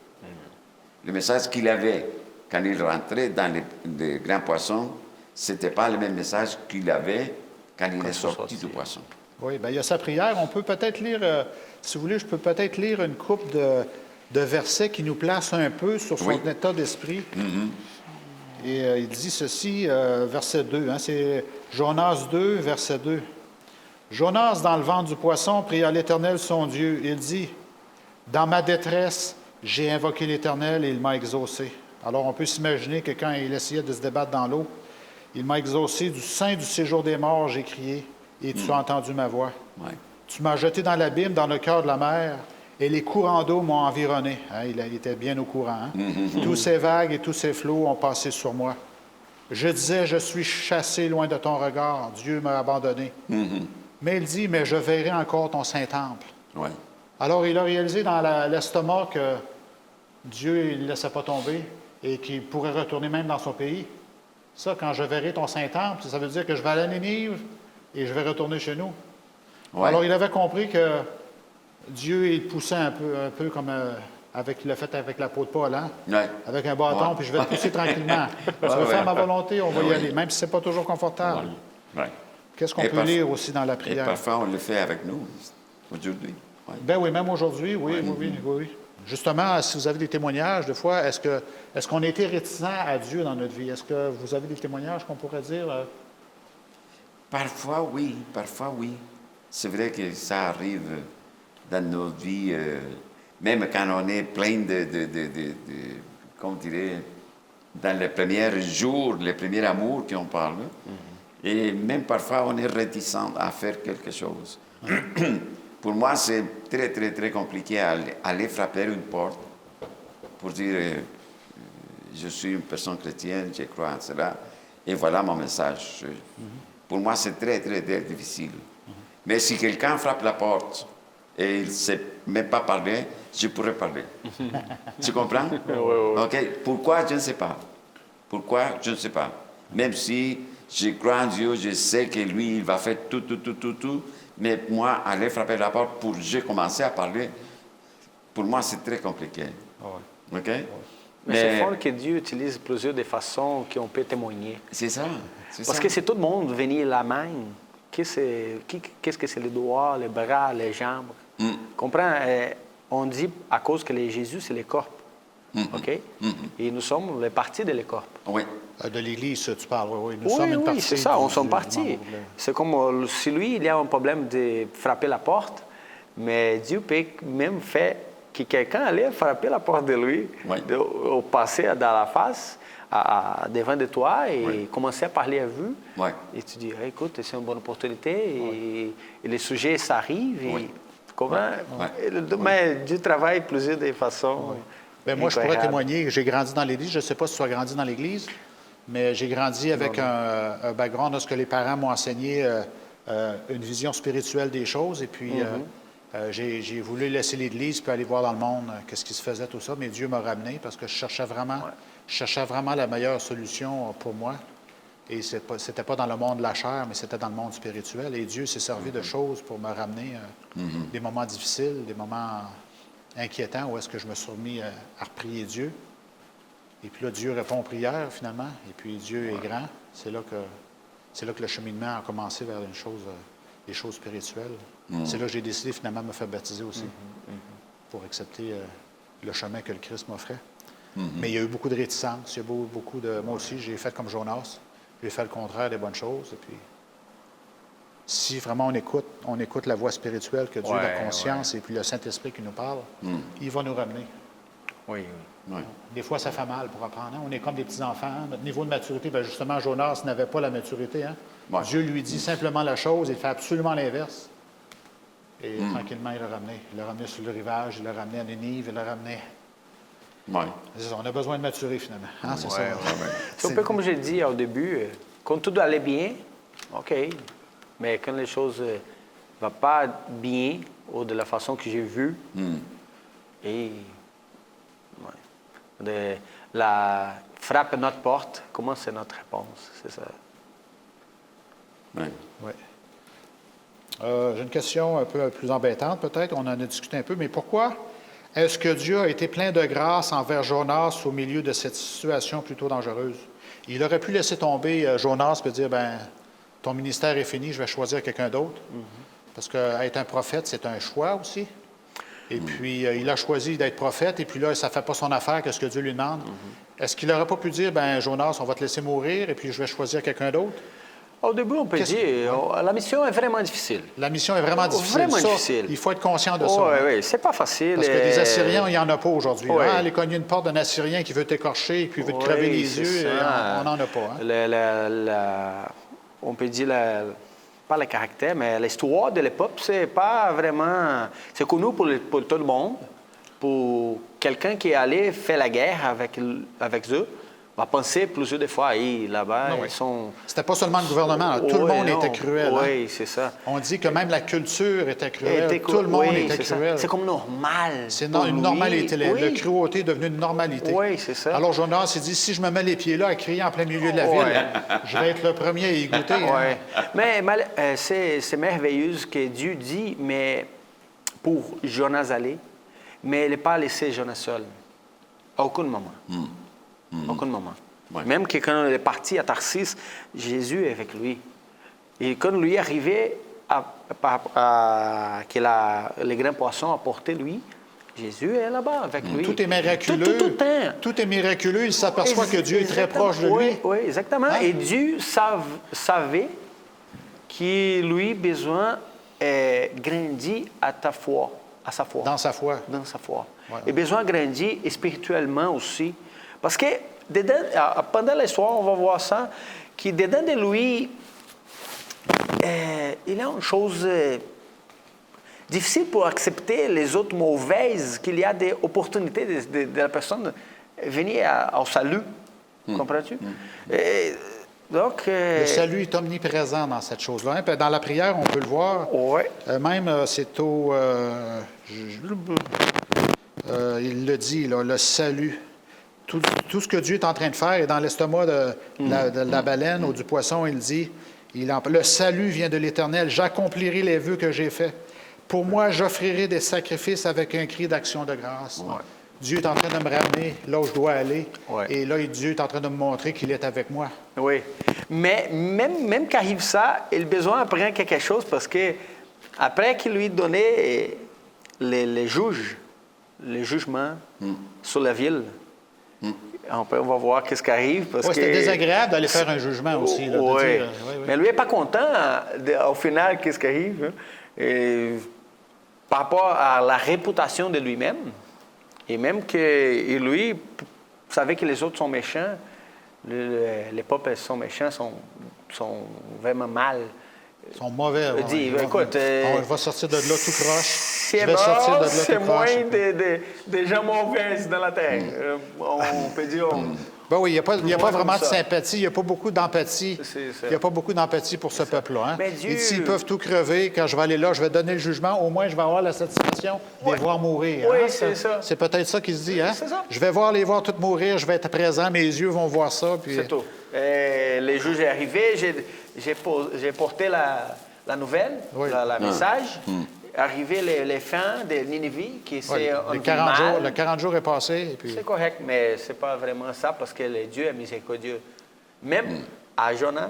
B: Le message qu'il avait quand il rentrait dans les grands poissons, ce n'était pas le même message qu'il avait quand il est sorti du poisson.
A: Oui, bien, il y a sa prière. On peut peut-être lire, si vous voulez, je peux peut-être lire une couple de versets qui nous placent un peu sur son
B: Oui.
A: état d'esprit. Et il dit ceci, verset 2, hein, c'est Jonas 2, verset 2. Jonas, dans le ventre du poisson, pria l'Éternel son Dieu. Il dit, dans ma détresse, j'ai invoqué l'Éternel et il m'a exaucé. Alors, on peut s'imaginer que quand il essayait de se débattre dans l'eau, il m'a exaucé du sein du séjour des morts, j'ai crié, et tu as entendu ma voix.
B: Ouais.
A: Tu m'as jeté dans l'abîme, dans le cœur de la mer, et les courants d'eau m'ont environné. Hein, il était bien au courant. Hein? Tous ces vagues et tous ces flots ont passé sur moi. Je disais, je suis chassé loin de ton regard. Dieu m'a abandonné. Mais il dit, mais je verrai encore ton Saint-Temple.
B: Ouais.
A: Alors, il a réalisé dans l'estomac que Dieu ne le laissait pas tomber et qu'il pourrait retourner même dans son pays. Ça, quand je verrai ton Saint-Temple, ça veut dire que je vais aller à Ninive et je vais retourner chez nous.
B: Ouais.
A: Alors, il avait compris que Dieu, il poussait un peu comme il l'a fait avec la peau de Paul, hein?
B: Ouais.
A: Avec un bâton, puis je vais le pousser tranquillement. Tu veux faire ma volonté, on va y aller, même si ce n'est pas toujours confortable.
B: Ouais.
A: Qu'est-ce qu'on peut lire aussi dans la
B: Et
A: prière?
B: parfois, on le fait avec nous, aujourd'hui. Ouais.
A: Ben oui, même aujourd'hui, oui. Justement, si vous avez des témoignages, des fois, est-ce qu'on a été réticent à Dieu dans notre vie? Est-ce que vous avez des témoignages qu'on pourrait dire?
B: Parfois, oui. C'est vrai que ça arrive dans nos vies, même quand on est plein comment dirais, dans les premiers jours, les premiers amours qu'on parle. Et même parfois, on est réticent à faire quelque chose. Pour moi, c'est très, très, très compliqué aller frapper une porte pour dire je suis une personne chrétienne, je crois en cela, et voilà mon message. Pour moi, c'est très, très, très difficile. Mais si quelqu'un frappe la porte et il ne sait même pas parler, je pourrais parler. Tu comprends?
C: Oui.
B: OK. Pourquoi? Je ne sais pas. Pourquoi? Je ne sais pas. Même si je crois en Dieu, je sais que lui, il va faire tout. Mais moi, aller frapper la porte pour j'ai commencé à parler, pour moi, c'est très compliqué. OK?
C: Mais c'est fort que Dieu utilise plusieurs des façons qu'on peut témoigner.
B: C'est ça.
C: Parce que si tout le monde venait la main, qu'est-ce que c'est les doigts, les bras, les jambes? Comprends? On dit à cause que Jésus, c'est le corps. OK? Et nous sommes les parties de le corps.
B: Oui.
A: De l'Église, tu parles, oui. Nous sommes une partie.
C: Oui, c'est ça, on sommes partis. C'est comme si lui, il y a un problème de frapper la porte, mais Dieu peut même faire que quelqu'un allait frapper la porte de lui, au passer dans la face, devant de toi et commencer à parler à vous. Et tu dis, écoute, c'est une bonne opportunité et les sujets, ça arrive. Et, comment? Mais Dieu travaille plusieurs des façons.
A: Bien, moi, je pourrais témoigner. J'ai grandi dans l'Église. Je ne sais pas si tu as grandi dans l'Église, mais j'ai grandi avec un background lorsque les parents m'ont enseigné une vision spirituelle des choses. Et puis, j'ai voulu laisser l'Église puis aller voir dans le monde qu'est-ce qui se faisait, tout ça. Mais Dieu m'a ramené parce que je cherchais vraiment la meilleure solution pour moi. Et ce n'était pas dans le monde de la chair, mais c'était dans le monde spirituel. Et Dieu s'est servi de choses pour me ramener des moments difficiles, des moments inquiétants où est-ce que je me suis remis à reprier Dieu. Et puis là, Dieu répond aux prières, finalement. Et puis Dieu est grand. C'est là que le cheminement a commencé vers des choses spirituelles. C'est là que j'ai décidé, finalement, de me faire baptiser aussi pour accepter le chemin que le Christ m'offrait. Mais il y a eu beaucoup de réticence. Il y a beaucoup de... Moi aussi, j'ai fait comme Jonas. J'ai fait le contraire des bonnes choses. Et puis, si vraiment on écoute la voix spirituelle que Dieu, la conscience et puis le Saint-Esprit qui nous parle, il va nous ramener.
C: Oui.
A: Des fois, ça fait mal pour apprendre. Hein? On est comme des petits-enfants. Hein? Notre niveau de maturité, bien justement, Jonas n'avait pas la maturité. Hein? Dieu lui dit simplement la chose, il fait absolument l'inverse. Et tranquillement, il l'a ramené. Il l'a ramené sur le rivage, il l'a ramené à Ninive, il l'a ramené. C'est ça, on a besoin de maturer, finalement. Hein? C'est ça.
C: C'est un peu comme j'ai dit au début, quand tout allait bien, OK. Mais quand les choses ne vont pas bien, ou de la façon que j'ai vu, et la frappe à notre porte, comment c'est notre réponse? C'est ça.
A: J'ai une question un peu plus embêtante, peut-être. On en a discuté un peu, mais pourquoi est-ce que Dieu a été plein de grâce envers Jonas au milieu de cette situation plutôt dangereuse? Il aurait pu laisser tomber Jonas et dire, ton ministère est fini, je vais choisir quelqu'un d'autre. Parce qu'être un prophète, c'est un choix aussi. Et puis, il a choisi d'être prophète, et puis là, ça ne fait pas son affaire, qu'est-ce que Dieu lui demande. Est-ce qu'il n'aurait pas pu dire, Jonas, on va te laisser mourir, et puis je vais choisir quelqu'un d'autre?
C: Au début, on peut dire, la mission est vraiment difficile.
A: La mission est vraiment difficile.
C: Vraiment
A: Ça,
C: difficile.
A: il faut être conscient de ça.
C: Oui,
A: hein.
C: oui, c'est pas facile.
A: Parce que des Assyriens, il n'y en a pas aujourd'hui.
C: Ouais.
A: Hein, aller cogner une porte d'un Assyrien qui veut t'écorcher et puis veut te crever les
C: c'est
A: yeux,
C: ça.
A: on n'en a pas. Hein.
C: On peut dire, pas le caractère, mais l'histoire de l'époque, c'est pas vraiment... C'est connu pour tout le monde. Pour quelqu'un qui est allé faire la guerre avec eux, va penser plusieurs des fois, là-bas,
A: Ah oui.
C: ils sont...
A: C'était pas seulement le gouvernement, là. Tout le monde était cruel. Hein.
C: Oui, c'est ça.
A: On dit que même la culture était cruelle. Tout le monde était cruel.
C: C'est comme normal.
A: C'est
C: pour
A: une
C: lui.
A: normalité.
C: Oui.
A: La cruauté est devenue une normalité.
C: Oui, c'est ça.
A: Alors Jonas s'est dit, si je me mets les pieds là à crier en plein milieu de la ville, je vais être le premier à y goûter. Hein.
C: Ouais. Mais c'est merveilleux ce que Dieu dit, mais pour Jonas aller, mais il n'a pas laissé Jonas seul. À aucun moment. Aucun moment.
B: Ouais.
C: Même que quand il est parti à Tarsis, Jésus est avec lui. Et quand lui est arrivé, que les grands poissons apportaient lui, Jésus est là-bas avec lui.
A: Tout est miraculeux. Tout est miraculeux. Il s'aperçoit que Dieu est très proche de lui.
C: Oui, oui, exactement.
A: Hein?
C: Et Dieu savait qu'il lui besoin grandir à sa foi.
A: Dans sa foi.
C: Dans sa foi.
A: Ouais.
C: Et besoin de grandir spirituellement aussi. Parce que pendant l'histoire, on va voir ça, que dedans de lui, il y a une chose difficile pour accepter les autres mauvaises, qu'il y a des opportunités de la personne venir au salut. Comprends-tu? Et donc,
A: Le salut est omniprésent dans cette chose-là. Hein. Puis dans la prière, on peut le voir.
C: ouais.
A: Même, c'est au... il le dit, là, le salut. Tout ce que Dieu est en train de faire est dans l'estomac de la baleine ou du poisson. Il dit, le salut vient de l'Éternel. J'accomplirai les vœux que j'ai faits. Pour moi, j'offrirai des sacrifices avec un cri d'action de grâce.
C: Ouais.
A: Dieu est en train de me ramener là où je dois aller.
C: Ouais.
A: Et là, Dieu est en train de me montrer qu'il est avec moi.
C: Oui. Mais même qu'arrive ça, il a besoin d'apprendre quelque chose parce que après qu'il lui donnait les jugements sur la ville, on va voir qu'est-ce qui arrive.
A: C'était désagréable d'aller faire un jugement aussi. Là,
C: Oui.
A: oui.
C: Mais lui n'est pas content au final, qu'est-ce qui arrive. Hein? Et, par rapport à la réputation de lui-même, et même que lui savait que les autres sont méchants, les peuples sont méchants, sont vraiment mal.
A: Ils sont mauvais.
C: Il dit, écoute,
A: on va sortir de là tout croche. Je vais
C: c'est
A: sortir de là
C: c'est
A: tout croche.
C: moins des gens mauvais dans la terre. On peut dire...
A: Ben oui, il n'y a pas vraiment de
C: ça.
A: sympathie, il n'y a pas beaucoup d'empathie.
C: C'est ça.
A: Il n'y a pas beaucoup d'empathie pour ce peuple-là. Hein?
C: Mais Dieu-
A: Il dit, s'ils peuvent tout crever, quand je vais aller là, je vais donner le jugement, au moins je vais avoir la satisfaction de les voir mourir.
C: Oui,
A: hein?
C: c'est ça.
A: C'est peut-être ça qu'il se dit. Hein?
C: C'est ça.
A: Je vais les voir toutes mourir, je vais être présent, mes yeux vont voir ça. Puis...
C: C'est tout. Les juges sont arrivés, j'ai porté la nouvelle,
A: Oui.
C: la message. Arrivé les fins de Ninive, qui c'est
A: Ouais,
C: un
A: les 40
C: mal.
A: jours, le 40 jours est passé. Et puis...
C: C'est correct, mais c'est pas vraiment ça parce que Dieu est miséricordieux. Même à Jonas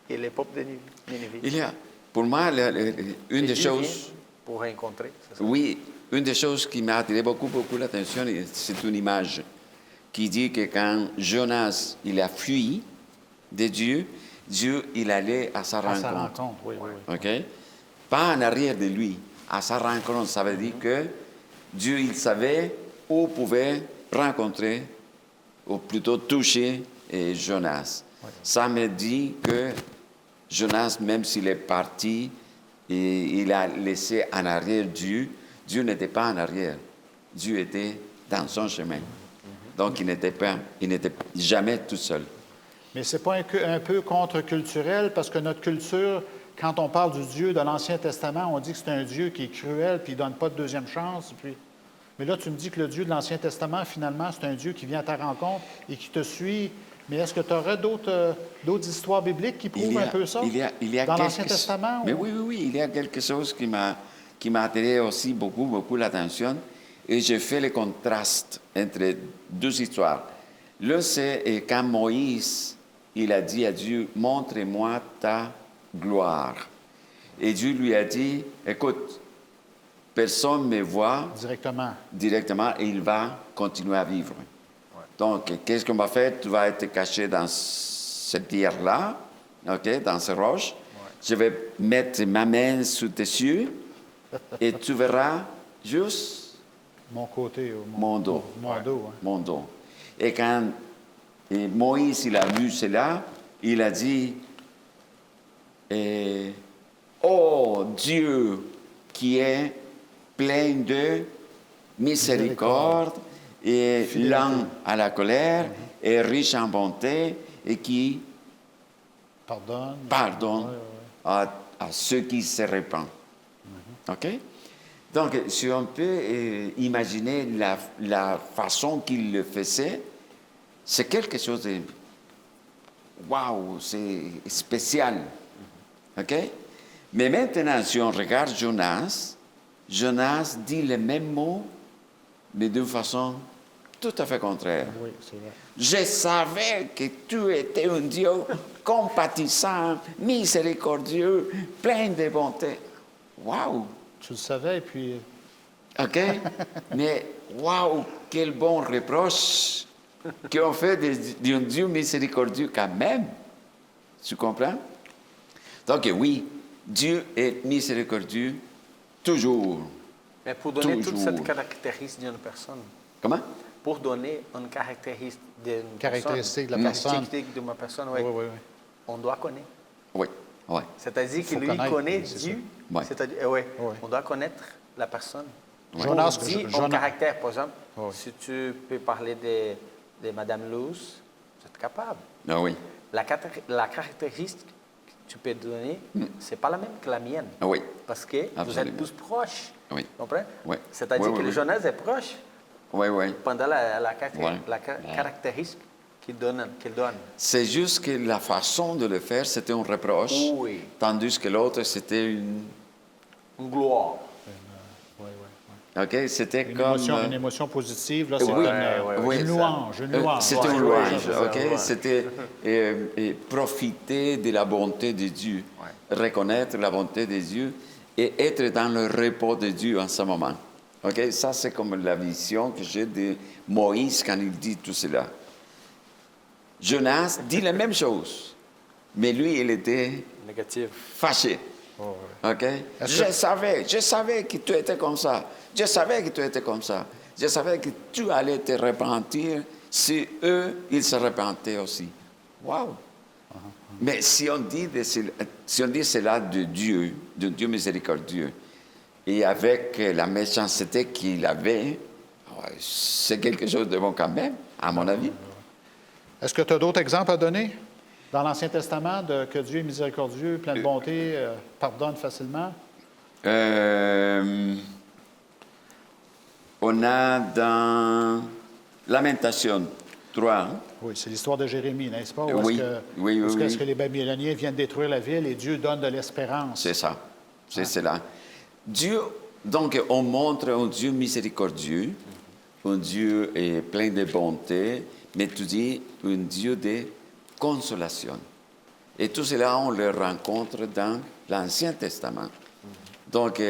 C: et les peuples de Ninive.
B: Il y a, pour moi, une des
C: Dieu
B: choses...
C: vient pour rencontrer. C'est ça.
B: Oui, une des choses qui m'a attiré beaucoup l'attention, c'est une image qui dit que quand Jonas il a fui de Dieu, il allait à sa
A: À
B: rencontre.
A: sa rencontre, oui.
B: OK? Pas en arrière de lui, à sa rencontre. Ça veut dire que Dieu, il savait où pouvait rencontrer, ou plutôt toucher Jonas. Ça me dit que Jonas, même s'il est parti, et il a laissé en arrière Dieu, Dieu n'était pas en arrière. Dieu était dans son chemin. Donc, il n'était jamais tout seul.
A: Mais ce n'est pas un peu contre-culturel parce que notre culture, quand on parle du Dieu de l'Ancien Testament, on dit que c'est un Dieu qui est cruel puis il ne donne pas de deuxième chance. Puis... Mais là, tu me dis que le Dieu de l'Ancien Testament, finalement, c'est un Dieu qui vient à ta rencontre et qui te suit. Mais est-ce que tu aurais d'autres histoires bibliques qui prouvent un peu ça?
B: Il y a
A: dans
B: quelque...
A: l'Ancien Testament?
B: Mais
A: ou...
B: oui, il y a quelque chose qui m'a attiré aussi beaucoup l'attention. Et j'ai fait le contraste entre deux histoires. L'un, c'est quand Moïse, il a dit à Dieu, « Montre-moi ta gloire. » Et Dieu lui a dit, « Écoute, personne ne me voit directement et il va continuer à vivre. » Donc, qu'est-ce qu'on va faire? Tu vas être caché dans cette pierre-là, OK, dans ces roches. Je vais mettre ma main sous tes yeux et tu verras juste
A: Mon côté,
B: mon dos.
A: Mon dos, hein.
B: Mon dos. Et quand Moïse il a vu cela, il a dit, oh Dieu qui est plein de miséricorde et lent à la colère et riche en bonté et qui pardonne à ceux qui se répandent. OK? Donc, si on peut imaginer la façon qu'il le faisait, c'est quelque chose de... Waouh, c'est spécial. OK? Mais maintenant, si on regarde Jonas, Jonas dit les mêmes mots, mais d'une façon tout à fait contraire.
A: Oui, c'est vrai.
B: Je savais que tu étais un Dieu compatissant, miséricordieux, plein de bonté. Waouh!
A: Tu le savais, et puis...
B: OK? Mais waouh, quel bon reproche qu'on fait d'un Dieu miséricordieux quand même. Tu comprends? Donc oui, Dieu est miséricordieux toujours.
C: Mais pour donner toute
B: Toujours.
C: cette caractéristique d'une personne,
B: Comment?
C: pour donner une caractéristique d'une
A: Caractéristique de la
C: personne,
A: personne.
C: caractéristique d'une personne,
A: Oui, oui, oui.
C: on doit connaître.
B: Oui, oui.
C: C'est-à-dire
A: Faut
C: qu'il lui
A: connaître,
C: connaît
A: c'est
C: Dieu.
B: Ouais.
C: C'est-à-dire,
A: Ouais.
C: on doit connaître la personne.
B: Ouais.
A: Jonas,
C: Pour dire
A: Jonas-
C: un caractère, par exemple,
A: Ouais.
C: si tu peux parler de Madame Luce, vous êtes capable.
B: Ah oui,
C: La caractéristique que tu peux donner, c'est pas la même que la mienne.
B: ah oui,
C: Parce que vous
B: Absolument.
C: êtes tous proches.
B: oui,
C: Tu comprends?
B: Ouais.
C: C'est-à-dire
B: Ouais,
C: que
B: ouais,
C: le
B: ouais.
C: Jonas est proche
B: oui, oui.
C: pendant la
B: Ouais.
C: caractéristique qu'il donne.
B: C'est juste que la façon de le faire, c'était un reproche,
C: Oui.
B: tandis que l'autre, c'était une...
C: Une gloire.
A: Oui, oui,
B: OK, c'était
A: oui.
B: comme...
A: Une émotion positive, là, c'est
B: oui,
A: une louange, une louange.
B: C'était une
C: Ouais,
B: louange,
C: ouais,
B: OK?
C: ouais.
B: C'était profiter de la bonté de Dieu, reconnaître la bonté de Dieu et être dans le repos de Dieu en ce moment. OK? Ça, c'est comme la vision que j'ai de Moïse quand il dit tout cela. Jonas dit la même chose, mais lui, il était
C: Négatif.
B: fâché. OK? Je savais que tu étais comme ça. Je savais que tu étais comme ça. Je savais que tu allais te repentir si eux, ils se repentaient aussi. Wow! Mais si on dit cela de Dieu miséricordieux, et avec la méchanceté qu'il avait, c'est quelque chose de bon quand même, à mon avis.
A: Est-ce que tu as d'autres exemples à donner dans l'Ancien Testament de que Dieu est miséricordieux, plein de bonté, pardonne facilement?
B: On a dans Lamentation 3, hein?
A: Oui, c'est l'histoire de Jérémie, n'est-ce pas?
B: Oui, oui, oui,
A: Est-ce
B: oui.
A: que les Babyloniens viennent détruire la ville et Dieu donne de l'espérance?
B: C'est ça. C'est cela. Dieu, donc, on montre un Dieu miséricordieux, un Dieu plein de bonté, mais tu dis un Dieu de consolation. Et tout cela, on le rencontre dans l'Ancien Testament. Donc,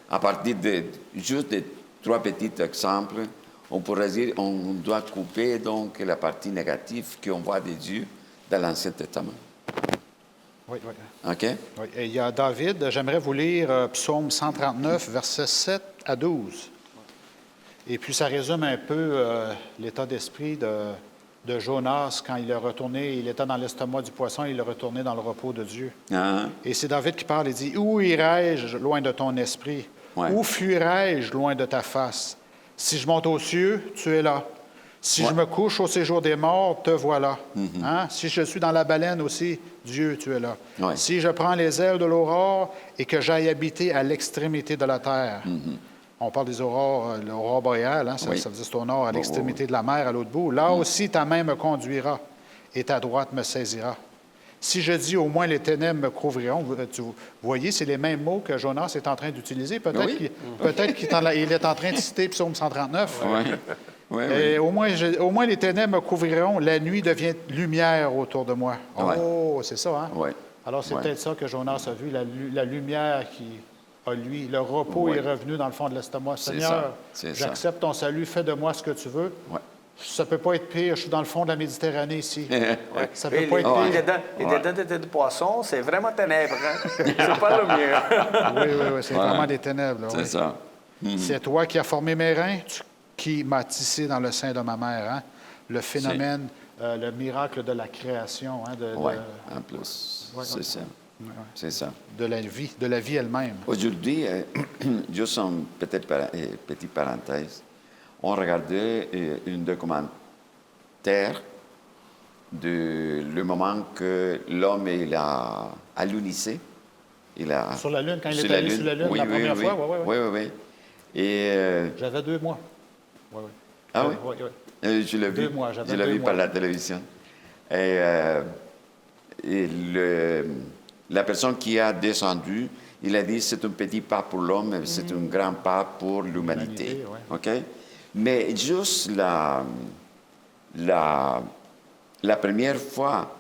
B: à partir de juste de 3 petits exemples, on pourrait dire on doit couper donc la partie négative qu'on voit de Dieu dans l'Ancien Testament.
A: Oui, oui.
B: OK?
A: Oui. Et il y a David, j'aimerais vous lire Psaume 139, versets 7 à 12. Et puis ça résume un peu l'état d'esprit de Jonas quand il est retourné, il était dans l'estomac du poisson, il est retourné dans le repos de Dieu.
B: Ah,
A: Et c'est David qui parle, il dit, « Où irai-je loin de ton esprit?
B: Ouais.
A: Où fuirai-je loin de ta face? Si je monte aux cieux, tu es là. Si je me couche au séjour des morts, te voilà. Hein? Si je suis dans la baleine aussi, Dieu, tu es là.
B: Ouais.
A: Si je prends les ailes de l'aurore et que j'aille habiter à l'extrémité de la terre. On parle des aurores, l'aurore boréale, hein? Ça,
B: Oui.
A: ça veut dire c'est au nord, à l'extrémité
B: oui.
A: de la mer, à l'autre bout. Là aussi, ta main me conduira et ta droite me saisira. Si je dis au moins les ténèbres me couvriront, vous voyez, c'est les mêmes mots que Jonas est en train d'utiliser. Peut-être
B: Oui.
A: qu'il est en train de citer Psaume 139.
B: oui. Oui,
A: Et au moins les ténèbres me couvriront, la nuit devient lumière autour de moi.
B: Ouais.
A: Oh, c'est ça, hein?
B: Ouais.
A: Alors c'est
B: Ouais.
A: peut-être ça que Jonas a vu, la lumière qui a lui. Le repos
B: Ouais.
A: est revenu dans le fond de l'estomac.
B: C'est
A: Seigneur,
B: ça, c'est ça.
A: j'accepte ton salut, fais de moi ce que tu veux.
B: Ouais.
A: Ça peut pas être pire. Je suis dans le fond de la Méditerranée ici. Ça peut
C: Et
A: pas être
C: les
A: pire.
C: dedans de poisson, c'est vraiment ténèbres. Hein? C'est pas le mieux.
A: Oui, c'est vraiment des ténèbres. Là,
B: C'est
A: oui.
B: ça.
A: C'est toi qui as formé mes reins, qui m'as tissé dans le sein de ma mère. Hein? Le phénomène, le miracle de la création, hein,
B: Oui, en plus.
A: Ouais,
B: C'est ça. C'est ça.
A: de la vie elle-même.
B: Aujourd'hui, juste une petite parenthèse, on regardait un documentaire de le moment que l'homme il a allunisé.
A: Sur la Lune, quand il est
B: sur la
A: allé sur la Lune
B: Oui,
A: la
B: oui,
A: première
B: oui.
A: fois,
B: Oui. Et
A: J'avais 2 mois.
B: ah oui? Je l'ai vu.
A: 2 mois, j'avais
B: Je l'ai
A: 2
B: vu
A: mois.
B: par la télévision. Et la personne qui a descendu, il a dit c'est un petit pas pour l'homme, mais c'est un grand pas pour l'humanité.
A: L'humanité,
B: OK? Mais juste la première fois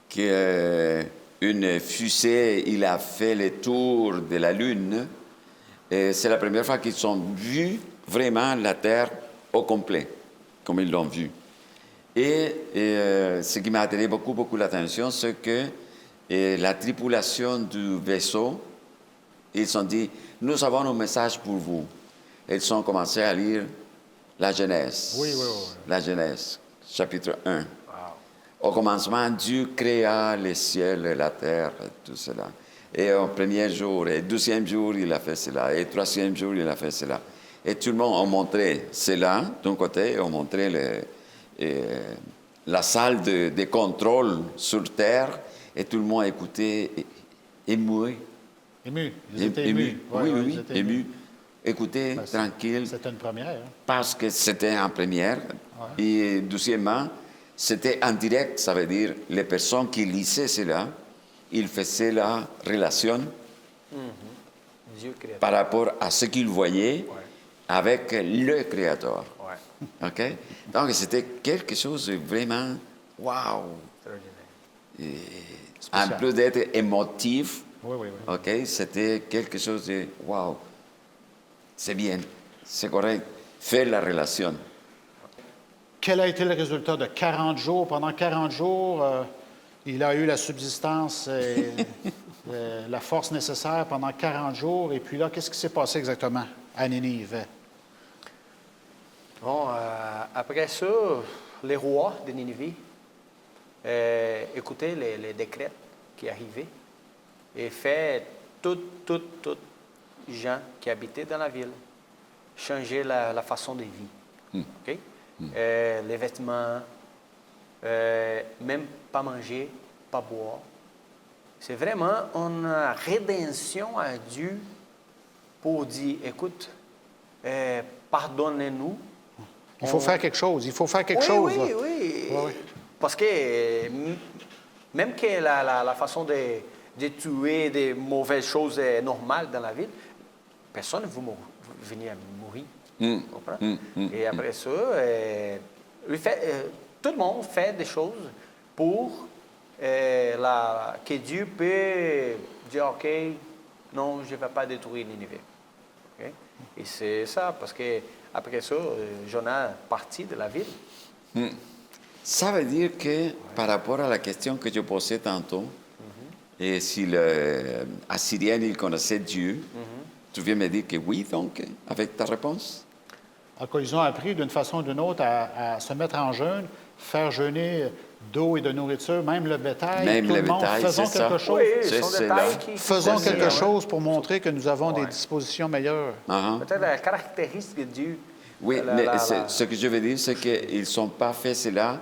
B: qu'une fusée il a fait le tour de la Lune, c'est la première fois qu'ils ont vu vraiment la Terre au complet, comme ils l'ont vu. Et ce qui m'a attiré beaucoup l'attention, c'est que la tripulation du vaisseau, ils ont dit, nous avons un message pour vous. Ils ont commencé à lire la Genèse.
A: Oui.
B: La Genèse, chapitre 1. Au commencement, Dieu créa les ciels et la terre, et tout cela. Et au premier jour, et 12e jour, il a fait cela. Et 3e jour, il a fait cela. Et tout le monde a montré cela d'un côté, et a montré la salle de contrôle sur terre, et tout le monde a écouté, ému.
A: Ému. Ils étaient émus.
B: Oui,
A: ils étaient
B: ému. Écoutez,
A: Ben,
B: tranquille.
A: C'était une première. Hein?
B: Parce que c'était en première. Et deuxièmement, c'était en direct, ça veut dire les personnes qui lisaient cela, ils faisaient la relation
C: Dieu créateur.
B: par rapport à ce qu'ils voyaient avec le Créateur.
C: Ouais.
B: OK? Donc, c'était quelque chose de vraiment wow!
C: Extraordinaire.
B: En
A: Spécial.
B: plus d'être émotif,
A: Oui.
B: OK? C'était quelque chose de wow! C'est bien, c'est correct. Faire la relation.
A: Quel a été le résultat de 40 jours? Pendant 40 jours, il a eu la subsistance et la force nécessaire pendant 40 jours. Et puis là, qu'est-ce qui s'est passé exactement à Ninive?
C: Bon, après ça, les rois de Ninive écoutaient les décrets qui arrivaient et fait tout gens qui habitaient dans la ville changer la façon de vivre. OK? Les vêtements, même pas manger, pas boire. C'est vraiment une rédemption à Dieu pour dire, écoute, pardonnez-nous.
A: Il faut faire quelque chose. Il faut faire quelque chose. Là.
C: Oui.
A: Oui.
C: Parce que même que la façon de tuer des mauvaises choses est normale dans la ville, personne ne veut venir mourir. Comprends? Et après ça, tout le monde fait des choses pour que Dieu peut dire, OK, non, je ne vais pas détruire Ninive. Okay? Et c'est ça, parce que après ça, Jonas partit de la ville.
B: Ça veut dire que par rapport à la question que je posais tantôt, et si l'Assyrien il connaissait Dieu, tu viens me dire que oui, donc, avec ta réponse?
A: Alors, ils ont appris d'une façon ou d'une autre à se mettre en jeûne, faire jeûner d'eau et de nourriture, même le bétail.
B: Même
A: tout
B: le
A: le monde.
B: bétail,
A: Faisons
B: c'est
A: quelque
B: ça.
A: chose.
C: Oui,
B: C'est
C: ce sont des
B: là.
C: détails qui
A: Faisons
C: faisaient,
A: quelque chose pour montrer que nous avons des
C: Ouais.
A: dispositions meilleures.
C: Peut-être la caractéristique de Dieu.
B: Oui, mais ce que je veux dire, c'est qu'ils ne sont pas fait cela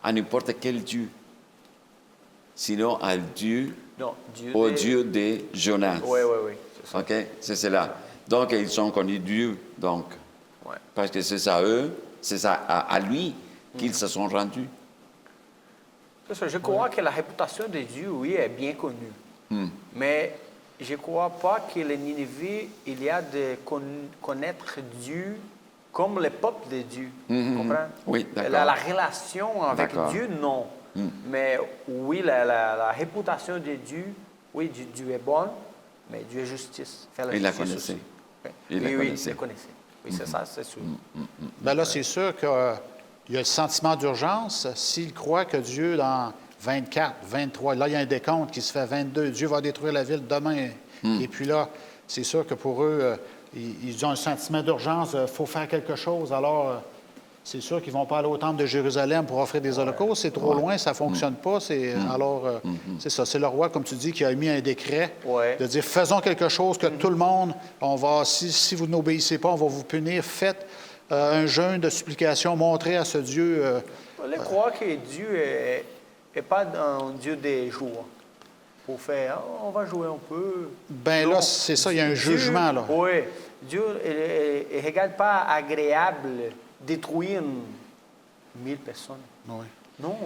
B: à n'importe quel Dieu, sinon à Dieu,
C: Non,
B: au Dieu de Jonas.
C: Oui, c'est ça.
B: OK? C'est cela. Donc, ils ont connu Dieu, donc.
C: Ouais.
B: Parce que c'est à eux, c'est ça à lui qu'ils se sont rendus.
C: C'est ça. Je crois que la réputation de Dieu, oui, est bien connue. Mais je ne crois pas que les Ninive, il y a de connaître Dieu comme le peuple de Dieu. Comprends?
B: Oui, d'accord.
C: La relation avec
B: D'accord.
C: Dieu, non. Mais oui, la réputation de Dieu, oui, Dieu est bon, mais Dieu est justice. Fait la
B: Il la
C: justice
B: connaissait.
C: aussi.
B: Il la
C: Oui,
B: connaissait.
C: il la connaissait. Oui, c'est ça, c'est sûr.
A: Ben là, c'est sûr qu'il y a le sentiment d'urgence. S'il croit que Dieu, dans 24, 23, là, il y a un décompte qui se fait 22, Dieu va détruire la ville demain. Et puis là, c'est sûr que pour eux, ils ont un sentiment d'urgence, il faut faire quelque chose. Alors, c'est sûr qu'ils ne vont pas aller au temple de Jérusalem pour offrir des holocaustes. C'est trop loin, ça ne fonctionne pas. Alors, c'est ça. C'est le roi, comme tu dis, qui a émis un décret de dire faisons quelque chose, que tout le monde, si vous n'obéissez pas, on va vous punir. Faites un jeûne de supplication, montrez à ce Dieu.
C: Je crois que Dieu n'est pas un Dieu des jours. Pour faire, on va jouer un peu.
A: Ben là, c'est ça, il y a un jugement, là.
C: Oui, Dieu ne regarde pas agréable détruire 1000 personnes.
A: Oui.
C: Non,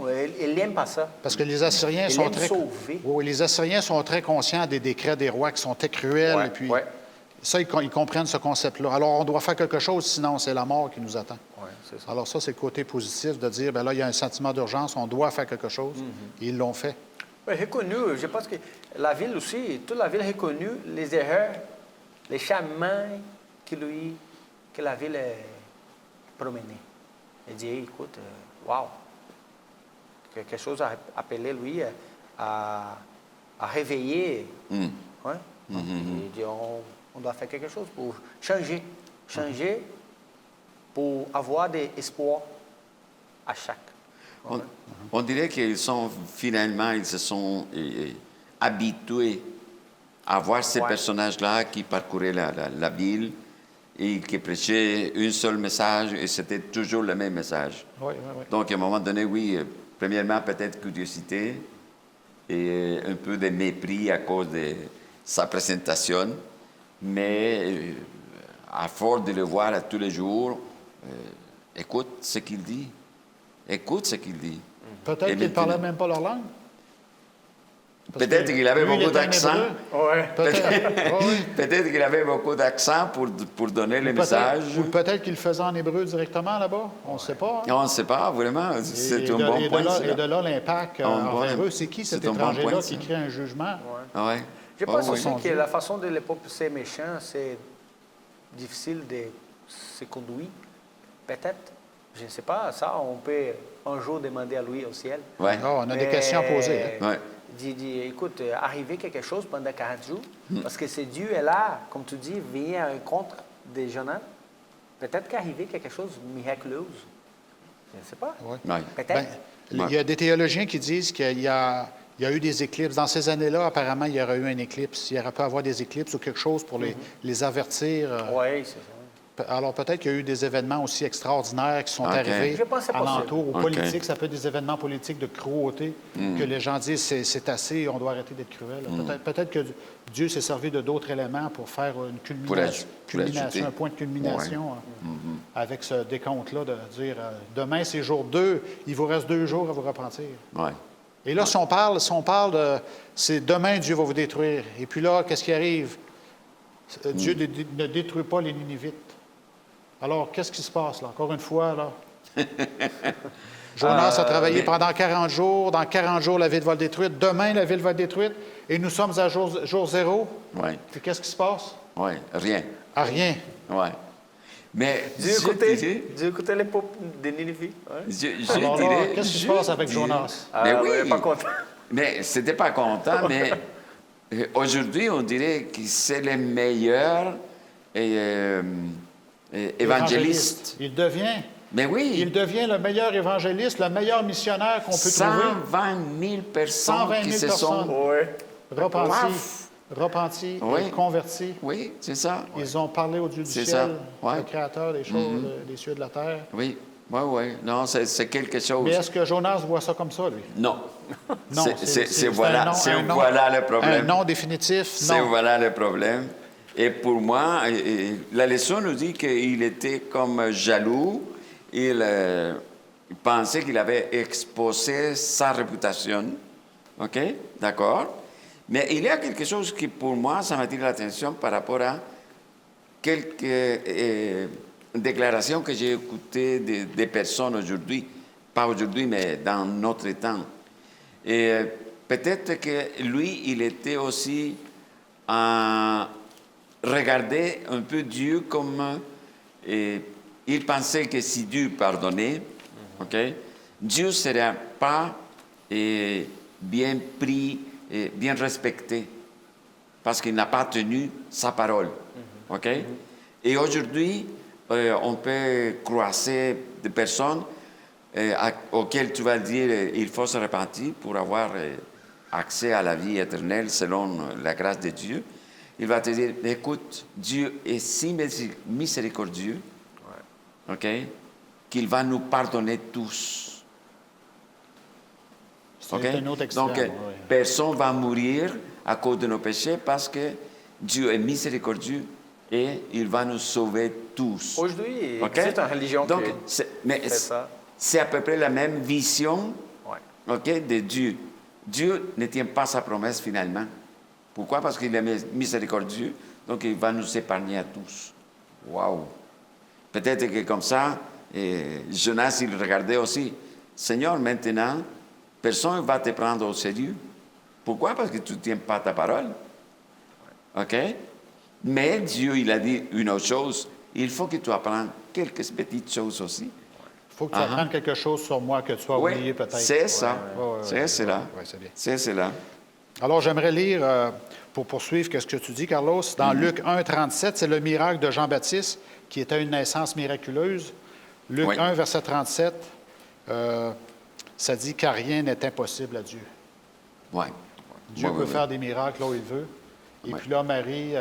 C: il n'aime pas ça.
A: Parce que les Assyriens sont très...
C: sauver.
A: Oui, les Assyriens sont très conscients des décrets des rois qui sont très cruels. Et puis, ça, ils comprennent ce concept-là. Alors, on doit faire quelque chose, sinon c'est la mort qui nous attend.
C: Oui, c'est ça.
A: Alors ça, c'est le côté positif de dire, bien là, il y a un sentiment d'urgence, on doit faire quelque chose. Et ils l'ont fait.
C: Oui, reconnu, je pense que la ville aussi, toute la ville a reconnu les erreurs, les chemins que la ville promenait. Il dit, écoute, waouh, quelque chose a appelé lui à réveiller. Ouais. Il dit, on doit faire quelque chose pour changer pour avoir des espoirs à chaque.
B: On dirait qu'ils ils se sont habitués à voir ces personnages-là qui parcouraient la ville et qui prêchaient un seul message et c'était toujours le même message. Donc, à un moment donné, oui, premièrement, peut-être curiosité et un peu de mépris à cause de sa présentation, mais à force de le voir à tous les jours, écoute ce qu'il dit. Écoute ce qu'il dit.
A: Peut-être qu'ils ne parlaient même pas leur langue.
B: Peut-être qu'il avait beaucoup d'accent.
A: Peut-être
B: qu'il avait beaucoup d'accent pour donner le message.
A: Ou peut-être qu'il le faisait en hébreu directement là-bas. On ne sait pas.
B: On ne sait pas, vraiment. C'est un bon point.
A: Et de là, l'impact envers eux. C'est qui cet étranger-là qui crée un jugement?
C: Je pense aussi que la façon de l'époque, c'est méchant, c'est difficile de se conduire. Peut-être. Je ne sais pas, ça, on peut un jour demander à lui au ciel.
A: On a des questions à poser.
C: Dit, écoute, arriver quelque chose pendant 40 jours, parce que c'est Dieu est là, comme tu dis, vient à un contre des Jonas. Peut-être qu'arriver quelque chose de miraculeux. Je ne sais pas. Peut-être.
A: Il y a des théologiens qui disent qu'il y a eu des éclipses. Dans ces années-là, apparemment, il y aurait eu un éclipse. Il y aurait pu avoir des éclipses ou quelque chose pour les avertir.
C: Oui, c'est ça.
A: Alors, peut-être qu'il y a eu des événements aussi extraordinaires qui sont arrivés alentour, ou politiques. Ça peut être des événements politiques de cruauté, que les gens disent c'est assez, on doit arrêter d'être cruel. Peut-être que Dieu s'est servi de d'autres éléments pour faire une culmination, un point de culmination avec ce décompte-là, de dire demain, c'est jour 2, il vous reste 2 jours à vous repentir. Et là, si on parle de c'est demain, Dieu va vous détruire. Et puis là, qu'est-ce qui arrive? Dieu ne détruit pas les Ninivites. Alors, qu'est-ce qui se passe là? Encore une fois, là. Jonas a travaillé pendant 40 jours. Dans 40 jours, la ville va être détruite. Demain, la ville va être détruite. Et nous sommes à jour 0. Et qu'est-ce qui se passe?
B: Rien.
A: Rien.
B: Mais
C: Dieu écoutait les peuples de Ninive.
A: Alors là, qu'est-ce qui se passe avec Jonas?
B: Mais oui,
C: pas content.
B: Mais c'était pas content, mais aujourd'hui, on dirait que c'est le meilleur évangéliste.
A: Il devient.
B: Mais oui.
A: Il devient le meilleur évangéliste, le meilleur missionnaire qu'on peut trouver.
B: 120 000 personnes
A: 120 000
B: qui se
A: personnes.
B: sont
A: repentis, convertis.
B: Oui, c'est ça.
A: Ils ont parlé au Dieu du ciel, le Créateur des choses, des cieux et de la terre.
B: Oui. Non, c'est quelque chose.
A: Mais est-ce que Jonas voit ça comme ça, lui?
B: Non.
A: Non,
B: voilà le problème.
A: Un non définitif,
B: C'est voilà le problème. Et pour moi, la leçon nous dit qu'il était comme jaloux. Il pensait qu'il avait exposé sa réputation. OK? D'accord? Mais il y a quelque chose qui, pour moi, ça m'attire l'attention par rapport à quelques déclarations que j'ai écoutées des personnes aujourd'hui. Pas aujourd'hui, mais dans notre temps. Et peut-être que lui, il était aussi regardé un peu Dieu comme Et il pensait que si Dieu pardonnait, ok, Dieu ne serait pas bien pris et bien respecté parce qu'il n'a pas tenu sa parole. Ok? Et aujourd'hui, on peut croiser des personnes auxquelles tu vas dire il faut se repentir pour avoir accès à la vie éternelle selon la grâce de Dieu. Il va te dire, écoute, Dieu est si miséricordieux, ok, qu'il va nous pardonner tous.
A: C'est
B: Ok?
A: un autre extrême.
B: Donc,
A: oui.
B: personne ne va mourir à cause de nos péchés parce que Dieu est miséricordieux et il va nous sauver tous.
C: Aujourd'hui, il
B: Ok?
C: existe une religion
B: Donc,
C: qui
B: mais
C: fait ça.
B: c'est à peu près la même vision,
C: Ouais.
B: ok, de Dieu. Dieu ne tient pas sa promesse finalement. Pourquoi? Parce qu'il est miséricordieux, donc il va nous épargner à tous. Waouh! Peut-être que comme ça, Jonas, il regardait aussi, Seigneur, maintenant, personne ne va te prendre au sérieux. Pourquoi? Parce que tu ne tiens pas ta parole. OK? Mais Dieu, il a dit une autre chose, il faut que tu apprennes quelques petites choses aussi.
A: Il faut que tu apprennes quelque chose sur moi que tu as
B: Oui,
A: oublié peut-être.
B: c'est ça.
A: Ouais,
B: C'est cela.
A: ouais, c'est bien.
B: C'est cela.
A: Alors, j'aimerais lire, pour poursuivre ce que tu dis, Carlos, dans Luc 1, 37, c'est le miracle de Jean-Baptiste, qui était une naissance miraculeuse. Luc
B: Oui.
A: 1, verset 37, ça dit « car rien n'est impossible à Dieu ».
B: Oui.
A: Dieu peut faire des miracles là où il veut. Et puis là, Marie,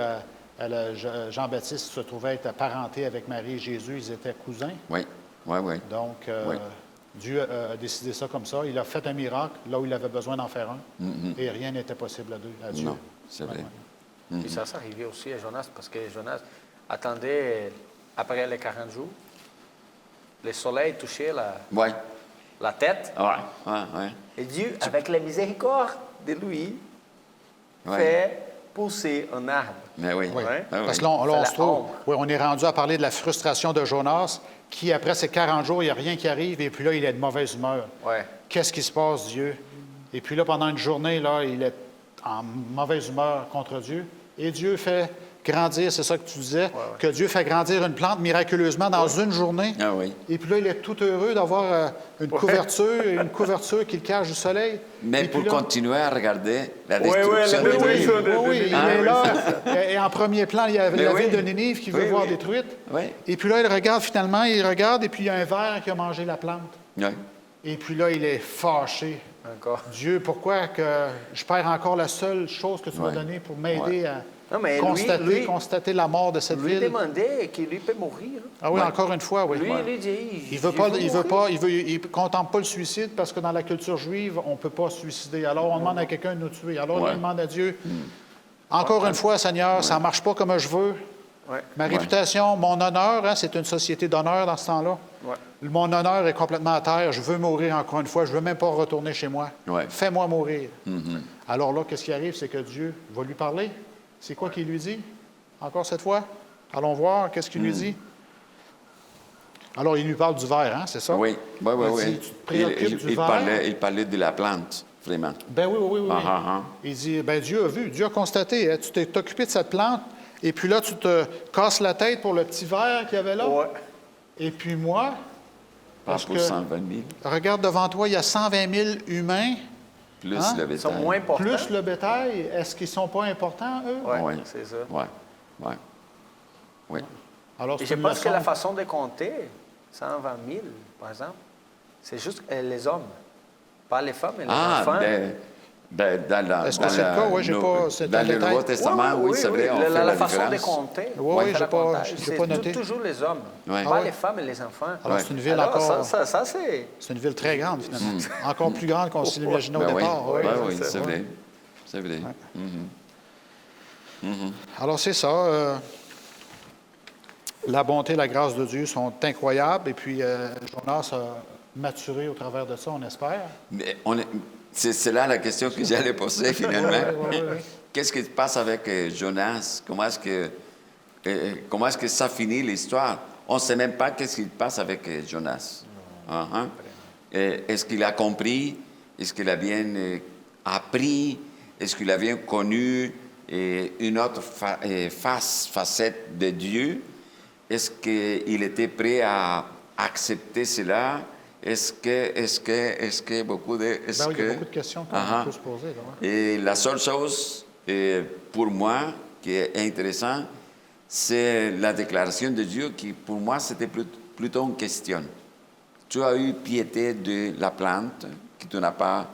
A: Jean-Baptiste se trouvait être apparenté avec Marie et Jésus, ils étaient cousins.
B: Oui. Oui, oui.
A: Donc,
B: Oui.
A: Dieu a décidé ça comme ça. Il a fait un miracle là où il avait besoin d'en faire un. Et rien n'était possible à Dieu.
B: Non, c'est vrai.
C: Et ça arrivait aussi à Jonas, parce que Jonas attendait, après les 40 jours, le soleil touchait
B: Oui.
C: la tête.
B: Oui, oui, oui.
C: Et Dieu, avec la miséricorde de lui,
B: Ouais.
C: fait pousser un arbre.
B: Mais oui.
A: Oui.
C: Ouais.
B: Ah oui.
A: Parce que là, on
C: C'est la
A: se trouve,
C: ombre.
A: oui, on est rendu à parler de la frustration de Jonas, qui, après ces 40 jours, il n'y a rien qui arrive, et puis là, il est de mauvaise humeur.
C: Ouais.
A: Qu'est-ce qui se passe, Dieu? Et puis là, pendant une journée, là, il est en mauvaise humeur contre Dieu. Et Dieu fait grandir, c'est ça que tu disais, que Dieu fait grandir une plante miraculeusement dans une journée.
B: Ah oui.
A: Et puis là, il est tout heureux d'avoir une couverture qui le cache du soleil.
B: Mais
A: Et
B: pour
A: puis là,
B: continuer à regarder la
C: Ouais,
B: destruction
C: la
B: de
C: destruction
B: Ninive.
A: oui, il
B: Ah,
A: est
B: oui,
A: là. Et en premier plan, il y avait
B: Mais
A: la
B: oui.
A: ville de Ninive qui veut
C: Oui,
A: voir
C: oui.
A: détruite.
B: Oui.
A: Et puis là, il regarde finalement, et puis il y a un ver qui a mangé la plante.
B: Oui.
A: Et puis là, il est fâché.
C: Encore.
A: Dieu, pourquoi que je perds encore la seule chose que tu m'as
B: Ouais.
A: donnée pour m'aider à
C: Non, mais
A: constater la mort de cette
C: lui
A: ville?
C: demandait qu'il lui peut mourir.
A: Ah oui,
B: Ouais.
A: encore une fois, oui.
C: Lui dit,
A: Il ne contemple pas le suicide parce que dans la culture juive, on ne peut pas se suicider. Alors, on demande à quelqu'un de nous tuer. Alors,
B: Ouais.
A: il demande à Dieu, encore une fois, Seigneur, ça ne marche pas comme je veux.
C: Ouais.
A: Ma réputation, mon honneur, hein, c'est une société d'honneur dans ce temps-là.
C: Ouais.
A: Mon honneur est complètement à terre. Je veux mourir encore une fois. Je ne veux même pas retourner chez moi.
B: Ouais.
A: Fais-moi mourir. Alors là, qu'est-ce qui arrive? C'est que Dieu va lui parler. C'est quoi qu'il lui dit? Encore cette fois? Allons voir. Qu'est-ce qu'il lui dit? Alors, il lui parle du ver, hein, c'est ça?
B: Oui, oui, oui.
A: Il
B: oui.
A: dit, tu te préoccupes du ver?
B: Il parlait de la plante, vraiment.
A: Ben oui.
B: Ah, ah, ah.
A: Il dit, ben Dieu a vu, Dieu a constaté. Hein, tu t'es occupé de cette plante, et puis là, tu te casses la tête pour le petit ver qu'il y avait là.
C: Ouais.
A: Et puis moi,
B: Pas
A: parce
B: pour
A: que,
B: 120 000,
A: regarde devant toi, il y a 120 000 humains,
B: plus
A: Hein?
B: le
C: Ils sont
B: bétail.
C: moins importants.
A: plus le bétail. Est-ce qu'ils ne sont pas importants, eux?
C: Ouais,
B: Ouais.
C: c'est ça.
B: Oui, oui. Oui.
A: Alors,
C: Et
A: c'est
C: je
A: une
C: pense que
A: leçon.
C: la façon de compter, 120 000, par exemple, c'est juste les hommes, pas les femmes et les
B: Ah,
C: enfants.
B: dans la,
A: Est-ce que
B: dans
A: c'est le
B: la-
A: cas? Oui, j'ai
B: nos-
A: pas- c'est
B: dans
A: un
B: le
A: détail.
B: Nouveau Testament, oui, c'est vrai, on fait
C: la
B: la
C: façon de
B: différence.
C: compter,
A: Oui,
C: on fait
A: j'ai
C: la
A: pas-
C: comptage,
A: j'ai
C: c'est
A: pas noté.
C: toujours les hommes,
B: Ouais.
C: pas
A: Ah ouais.
C: les femmes et les enfants.
A: Alors,
B: Ouais.
A: c'est une ville
C: Alors,
A: encore...
C: ça, c'est...
A: C'est une ville très grande, finalement. Encore plus grande qu'on se l'imaginait au
B: Ben oui,
A: départ.
B: oui,
A: oui.
B: oui,
C: c'est
B: c'est
C: vrai.
B: vrai. C'est vrai.
A: Alors, c'est ça. La bonté et la grâce de Dieu sont incroyables. Et puis, Jonas a maturé au travers de ça, on espère.
B: Mais c'est là la question que j'allais poser finalement.
A: Oui.
B: Qu'est-ce qui se passe avec Jonas? Comment est-ce que ça finit l'histoire? On ne sait même pas qu'est-ce qui se passe avec Jonas. Uh-huh. Est-ce qu'il a compris? Est-ce qu'il a bien appris? Est-ce qu'il a bien connu une autre facette de Dieu? est-ce qu'il était prêt à accepter cela? Est-ce que beaucoup de...
A: Ben oui, il y a beaucoup de questions qu'on peut se poser. Là, ouais.
B: Et la seule chose, pour moi, qui est intéressant, c'est la déclaration de Dieu qui, pour moi, c'était plutôt une question. Tu as eu piété de la plante que tu n'as pas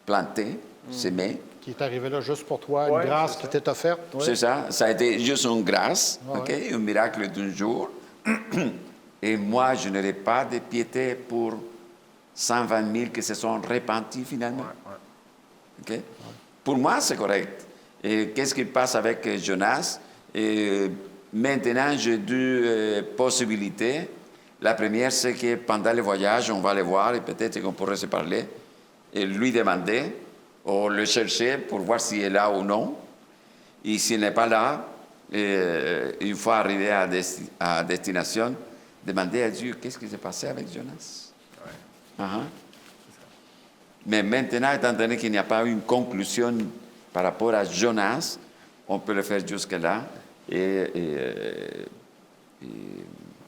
B: plantée, semée.
A: Qui est arrivé là juste pour toi,
C: Ouais,
A: une grâce
C: c'est
A: qui
C: ça.
A: t'est offerte. Ouais.
B: C'est ça, ça a été juste une grâce,
A: Ouais,
B: un miracle d'un jour. Et moi, je n'aurais pas de piété pour 120 000 qui se sont repentis finalement. OK? Pour moi, c'est correct. Et qu'est-ce qui passe avec Jonas? Et maintenant, j'ai deux possibilités. La première, c'est que pendant le voyage, on va le voir et peut-être qu'on pourrait se parler et lui demander ou le chercher pour voir s'il est là ou non. Et s'il n'est pas là, une fois arrivé à destination, demander à Dieu qu'est-ce qui s'est passé avec Jonas. Mais maintenant, étant donné qu'il n'y a pas une conclusion par rapport à Jonas, on peut le faire jusque-là et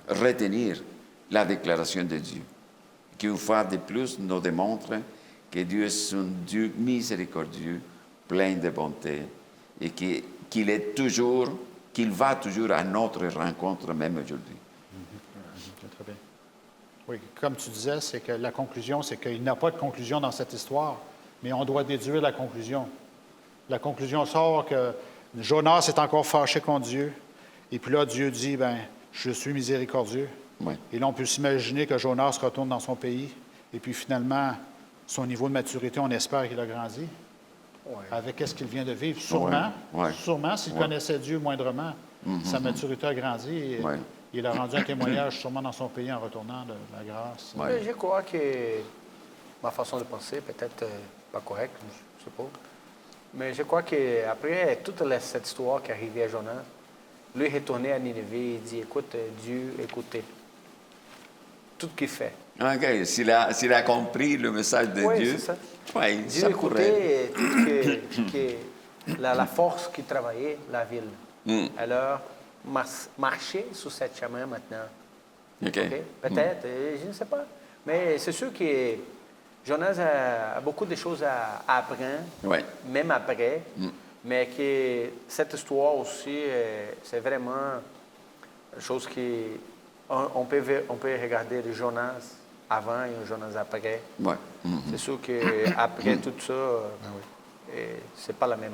B: retenir la déclaration de Dieu, qui une fois de plus nous démontre que Dieu est un Dieu miséricordieux, plein de bonté, et qu'il va toujours à notre rencontre, même aujourd'hui.
A: Très bien. Oui, comme tu disais, c'est que la conclusion, c'est qu'il n'y a pas de conclusion dans cette histoire, mais on doit déduire la conclusion. La conclusion sort que Jonas est encore fâché contre Dieu, et puis là, Dieu dit, ben, je suis miséricordieux.
B: Oui.
A: Et là, on peut s'imaginer que Jonas retourne dans son pays, et puis finalement, son niveau de maturité, on espère qu'il a grandi.
C: Ouais.
A: Avec ce qu'il vient de vivre, sûrement.
B: Ouais.
A: Sûrement, s'il connaissait Dieu moindrement, sa maturité a grandi. Et il a rendu un témoignage sûrement dans son pays en retournant de la grâce.
C: Mais je crois que ma façon de penser peut-être pas correcte, je ne sais pas. Mais je crois qu'après toute cette histoire qui est arrivée à Jonas, lui est retourné à Nineveh et dit, écoute, Dieu, écoutez, tout ce qu'il fait.
B: OK, s'il a compris le message de
C: Oui,
B: Dieu,
C: c'est ça.
B: oui,
C: Dieu
B: ça pourrait.
C: écoutait la force qui travaillait la ville. Alors, marcher sur cette chemin maintenant.
B: OK.
C: Okay? Peut-être, je ne sais pas. Mais c'est sûr que Jonas a beaucoup de choses à apprendre, même après. Mais que cette histoire aussi, c'est vraiment une chose qu'on peut regarder le Jonas avant et le Jonas après.
B: Ouais.
C: C'est sûr qu'après tout ça, c'est pas la même.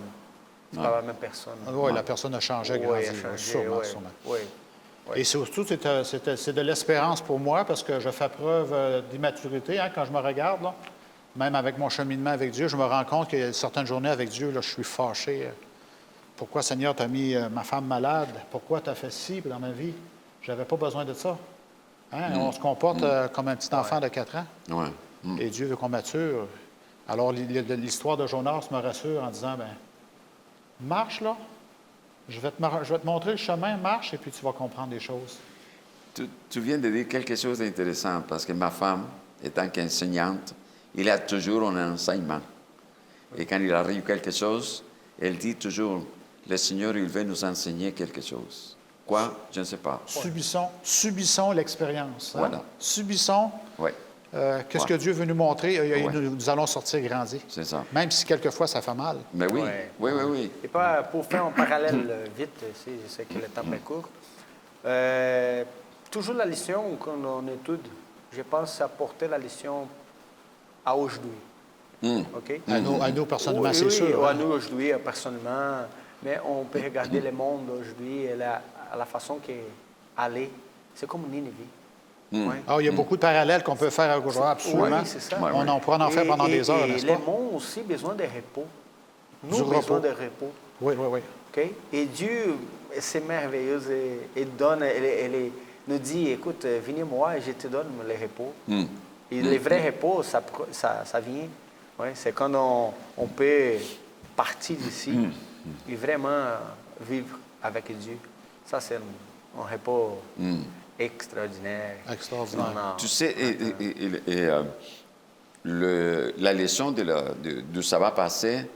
C: C'est pas la même personne.
A: Oui, la personne a changé, a grandi. Sûrement.
C: Oui.
A: Et surtout, c'est de l'espérance pour moi parce que je fais preuve d'immaturité quand je me regarde. Là. Même avec mon cheminement avec Dieu, je me rends compte qu'il y a certaines journées avec Dieu, là, je suis fâché. Pourquoi, Seigneur, tu as mis ma femme malade? Pourquoi tu as fait ci dans ma vie? Je n'avais pas besoin de ça. On se comporte comme un petit enfant de 4 ans. Et Dieu veut qu'on mature. Alors, l'histoire de Jonas me rassure en disant, ben, marche là. Je vais te montrer le chemin, marche, et puis tu vas comprendre les choses.
B: Tu viens de dire quelque chose d'intéressant, parce que ma femme, étant qu'enseignante, il a toujours un enseignement. Et quand il arrive quelque chose, elle dit toujours, le Seigneur, il veut nous enseigner quelque chose. Quoi? Je ne sais pas.
A: Subissons l'expérience.
B: Voilà.
A: Subissons. Qu'est-ce que Dieu veut nous montrer? Et nous allons sortir grandis.
B: C'est ça.
A: Même si quelquefois ça fait mal.
B: Mais oui, oui.
C: Et pas pour faire un parallèle vite, je sais que le temps est court. Toujours la leçon qu'on on étudie, je pense apporter la leçon à aujourd'hui. OK?
A: À nous, personnellement, c'est sûr.
C: Oui, à nous aujourd'hui, personnellement. Mais on peut regarder le monde aujourd'hui et la façon qu'elle est. C'est comme Nineveh.
A: Il y a beaucoup de parallèles qu'on peut faire aujourd'hui, absolument.
C: Oui, c'est ça.
A: On en pourra en faire pendant des heures, n'est-ce pas?
C: Et le monde aussi besoin de repos. Nous avons besoin de repos.
A: Oui.
C: Okay? Et Dieu, c'est merveilleux. Il donne, il nous dit, écoute, venez moi et je te donne le repos. Et le vrai repos, ça vient. C'est quand on peut partir d'ici et vraiment vivre avec Dieu. Ça, c'est un repos extraordinaire.
A: Extraordinaire.
B: Tu sais, la leçon du sabbat passé,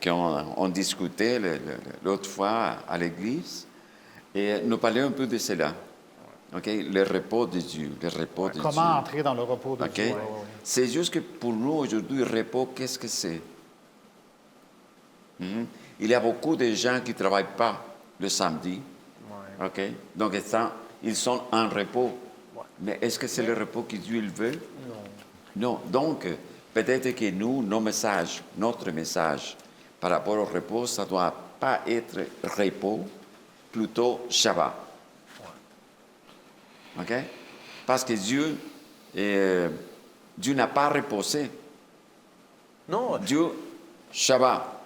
B: qu'on discutait l'autre fois à l'église, Et nous parlons un peu de cela. OK? Le repos de Dieu. Le repos de Dieu.
A: Comment entrer dans le repos de
B: OK?
A: Dieu?
B: C'est juste que pour nous, aujourd'hui, le repos, qu'est-ce que c'est? Il y a beaucoup de gens qui ne travaillent pas le samedi. OK? Donc, ils sont en repos. Mais est-ce que c'est le repos que Dieu veut? Non. Donc, peut-être que nous, notre message par rapport au repos, ça ne doit pas être repos, plutôt Shabbat. OK? Parce que Dieu n'a pas reposé.
C: Non.
B: Dieu, Shabbat.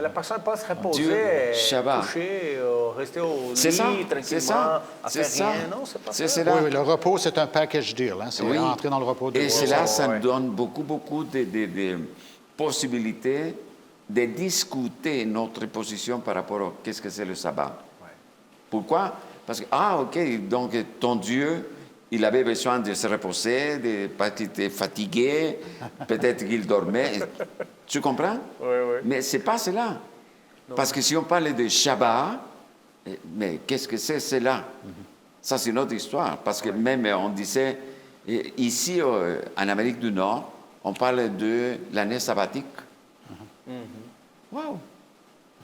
C: La personne ne peut pas se reposer,
B: Dieu, Shabbat.
C: coucher, rester au lit
B: C'est ça,
C: tranquillement,
B: c'est ça,
C: à
B: c'est
C: faire
B: ça.
C: rien. Non, c'est pas
B: C'est
C: ça.
B: cela.
A: Oui, le repos, c'est un package deal. Hein? C'est
B: Oui.
A: entrer dans le repos de
B: Et
A: Dieu.
B: cela, ça
C: ouais.
B: nous donne beaucoup de possibilités de discuter notre position par rapport à qu'est-ce que c'est le sabbat. Pourquoi? Parce que, OK, donc ton Dieu, il avait besoin de se reposer, parce qu'il était fatigué, peut-être qu'il dormait. Tu comprends?
C: Oui.
B: Mais ce n'est pas cela. Parce que si on parle de Shabbat, mais qu'est-ce que c'est cela? Ça, c'est une autre histoire. Parce que même, on disait, ici, en Amérique du Nord, on parle de l'année sabbatique. Wow!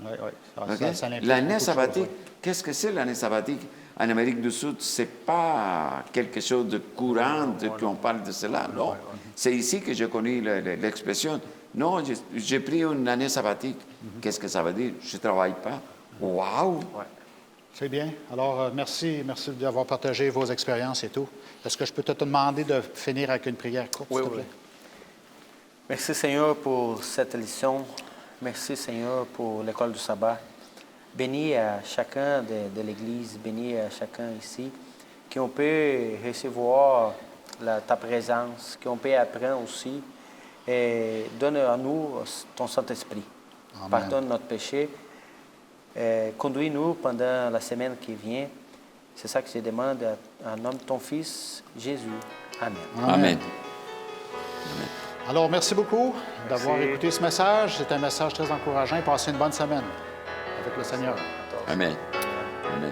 A: Oui.
B: Okay?
A: Ça implique
B: L'année
A: beaucoup de
B: sabbatique,
A: choses,
B: qu'est-ce que c'est l'année sabbatique? En Amérique du Sud, ce n'est pas quelque chose de courant qu'on parle de cela. Non. C'est ici que j'ai connu l'expression. Non, j'ai pris une année sabbatique. Qu'est-ce que ça veut dire? Je ne travaille pas. Wow!
A: C'est bien. Alors, merci d'avoir partagé vos expériences et tout. Est-ce que je peux te demander de finir avec une prière courte, s'il te plaît?
C: Merci Seigneur pour cette leçon. Merci Seigneur pour l'école du sabbat. Bénis à chacun de l'Église, bénis à chacun ici, qu'on peut recevoir ta présence, qu'on peut apprendre aussi. Et donne à nous ton Saint-Esprit.
A: Amen.
C: Pardonne notre péché. Conduis-nous pendant la semaine qui vient. C'est ça que je demande en nom de ton Fils, Jésus. Amen.
B: Amen.
A: Alors, merci beaucoup d'avoir écouté ce message. C'est un message très encourageant. Passez une bonne semaine avec le Seigneur.
B: Amen. Amen.